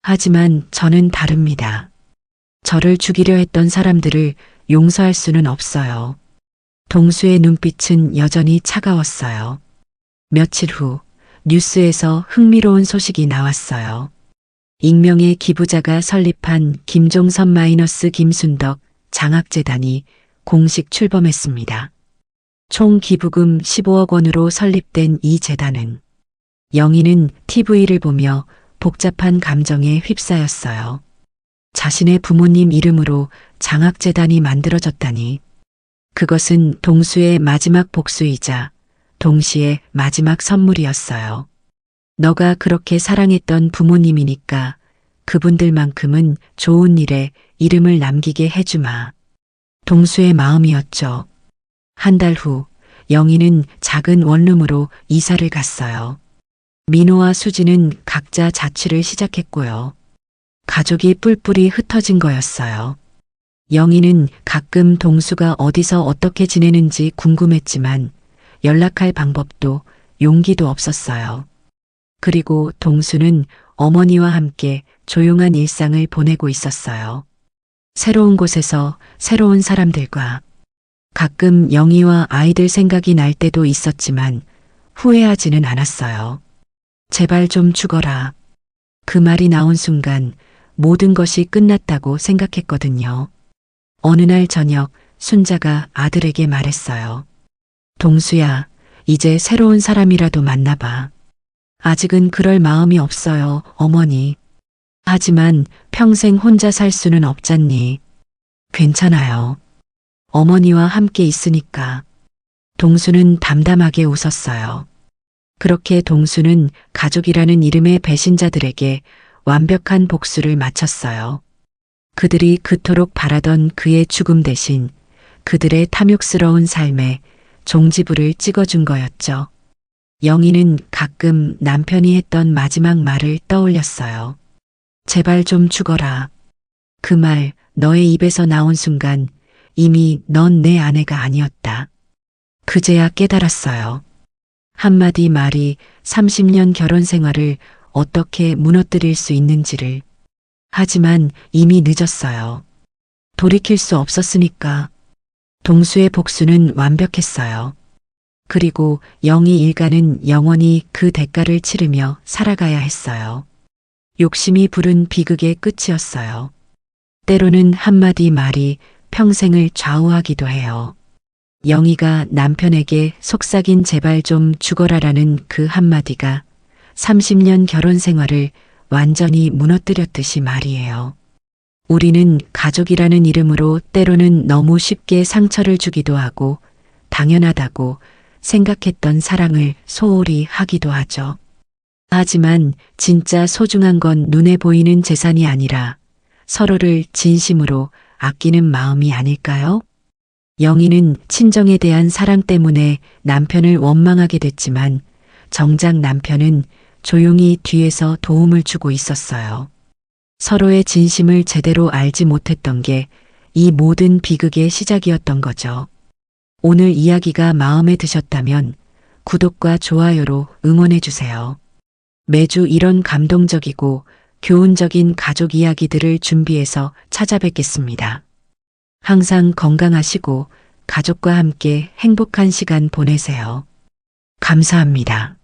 하지만 저는 다릅니다. 저를 죽이려 했던 사람들을 용서할 수는 없어요. 동수의 눈빛은 여전히 차가웠어요. 며칠 후 뉴스에서 흥미로운 소식이 나왔어요. 익명의 기부자가 설립한 김종선 마이너스 김순덕 장학재단이 공식 출범했습니다. 총 기부금 15억 원으로 설립된 이 재단은 영희는 TV를 보며 복잡한 감정에 휩싸였어요. 자신의 부모님 이름으로 장학재단이 만들어졌다니. 그것은 동수의 마지막 복수이자 동시에 마지막 선물이었어요. 너가 그렇게 사랑했던 부모님이니까 그분들만큼은 좋은 일에 이름을 남기게 해주마. 동수의 마음이었죠. 한 달 후 영희는 작은 원룸으로 이사를 갔어요. 민호와 수지는 각자 자취를 시작했고요. 가족이 뿔뿔이 흩어진 거였어요. 영희는 가끔 동수가 어디서 어떻게 지내는지 궁금했지만 연락할 방법도 용기도 없었어요. 그리고 동수는 어머니와 함께 조용한 일상을 보내고 있었어요. 새로운 곳에서 새로운 사람들과 가끔 영희와 아이들 생각이 날 때도 있었지만 후회하지는 않았어요. 제발 좀 죽어라. 그 말이 나온 순간 모든 것이 끝났다고 생각했거든요. 어느 날 저녁 순자가 아들에게 말했어요. 동수야, 이제 새로운 사람이라도 만나봐. 아직은 그럴 마음이 없어요, 어머니. 하지만 평생 혼자 살 수는 없잖니. 괜찮아요. 어머니와 함께 있으니까. 동수는 담담하게 웃었어요. 그렇게 동수는 가족이라는 이름의 배신자들에게 완벽한 복수를 마쳤어요. 그들이 그토록 바라던 그의 죽음 대신 그들의 탐욕스러운 삶에 종지부를 찍어준 거였죠. 영희는 가끔 남편이 했던 마지막 말을 떠올렸어요. 제발 좀 죽어라. 그 말 너의 입에서 나온 순간 이미 넌 내 아내가 아니었다. 그제야 깨달았어요. 한마디 말이 30년 결혼 생활을 어떻게 무너뜨릴 수 있는지를. 하지만 이미 늦었어요. 돌이킬 수 없었으니까. 동수의 복수는 완벽했어요. 그리고 영희 일가는 영원히 그 대가를 치르며 살아가야 했어요. 욕심이 부른 비극의 끝이었어요. 때로는 한마디 말이 평생을 좌우하기도 해요. 영희가 남편에게 속삭인 제발 좀 죽어라라는 그 한마디가 30년 결혼 생활을 완전히 무너뜨렸듯이 말이에요. 우리는 가족이라는 이름으로 때로는 너무 쉽게 상처를 주기도 하고 당연하다고 생각했던 사랑을 소홀히 하기도 하죠. 하지만 진짜 소중한 건 눈에 보이는 재산이 아니라 서로를 진심으로 아끼는 마음이 아닐까요? 영희는 친정에 대한 사랑 때문에 남편을 원망하게 됐지만 정작 남편은 조용히 뒤에서 도움을 주고 있었어요. 서로의 진심을 제대로 알지 못했던 게 이 모든 비극의 시작이었던 거죠. 오늘 이야기가 마음에 드셨다면 구독과 좋아요로 응원해 주세요. 매주 이런 감동적이고 교훈적인 가족 이야기들을 준비해서 찾아뵙겠습니다. 항상 건강하시고 가족과 함께 행복한 시간 보내세요. 감사합니다.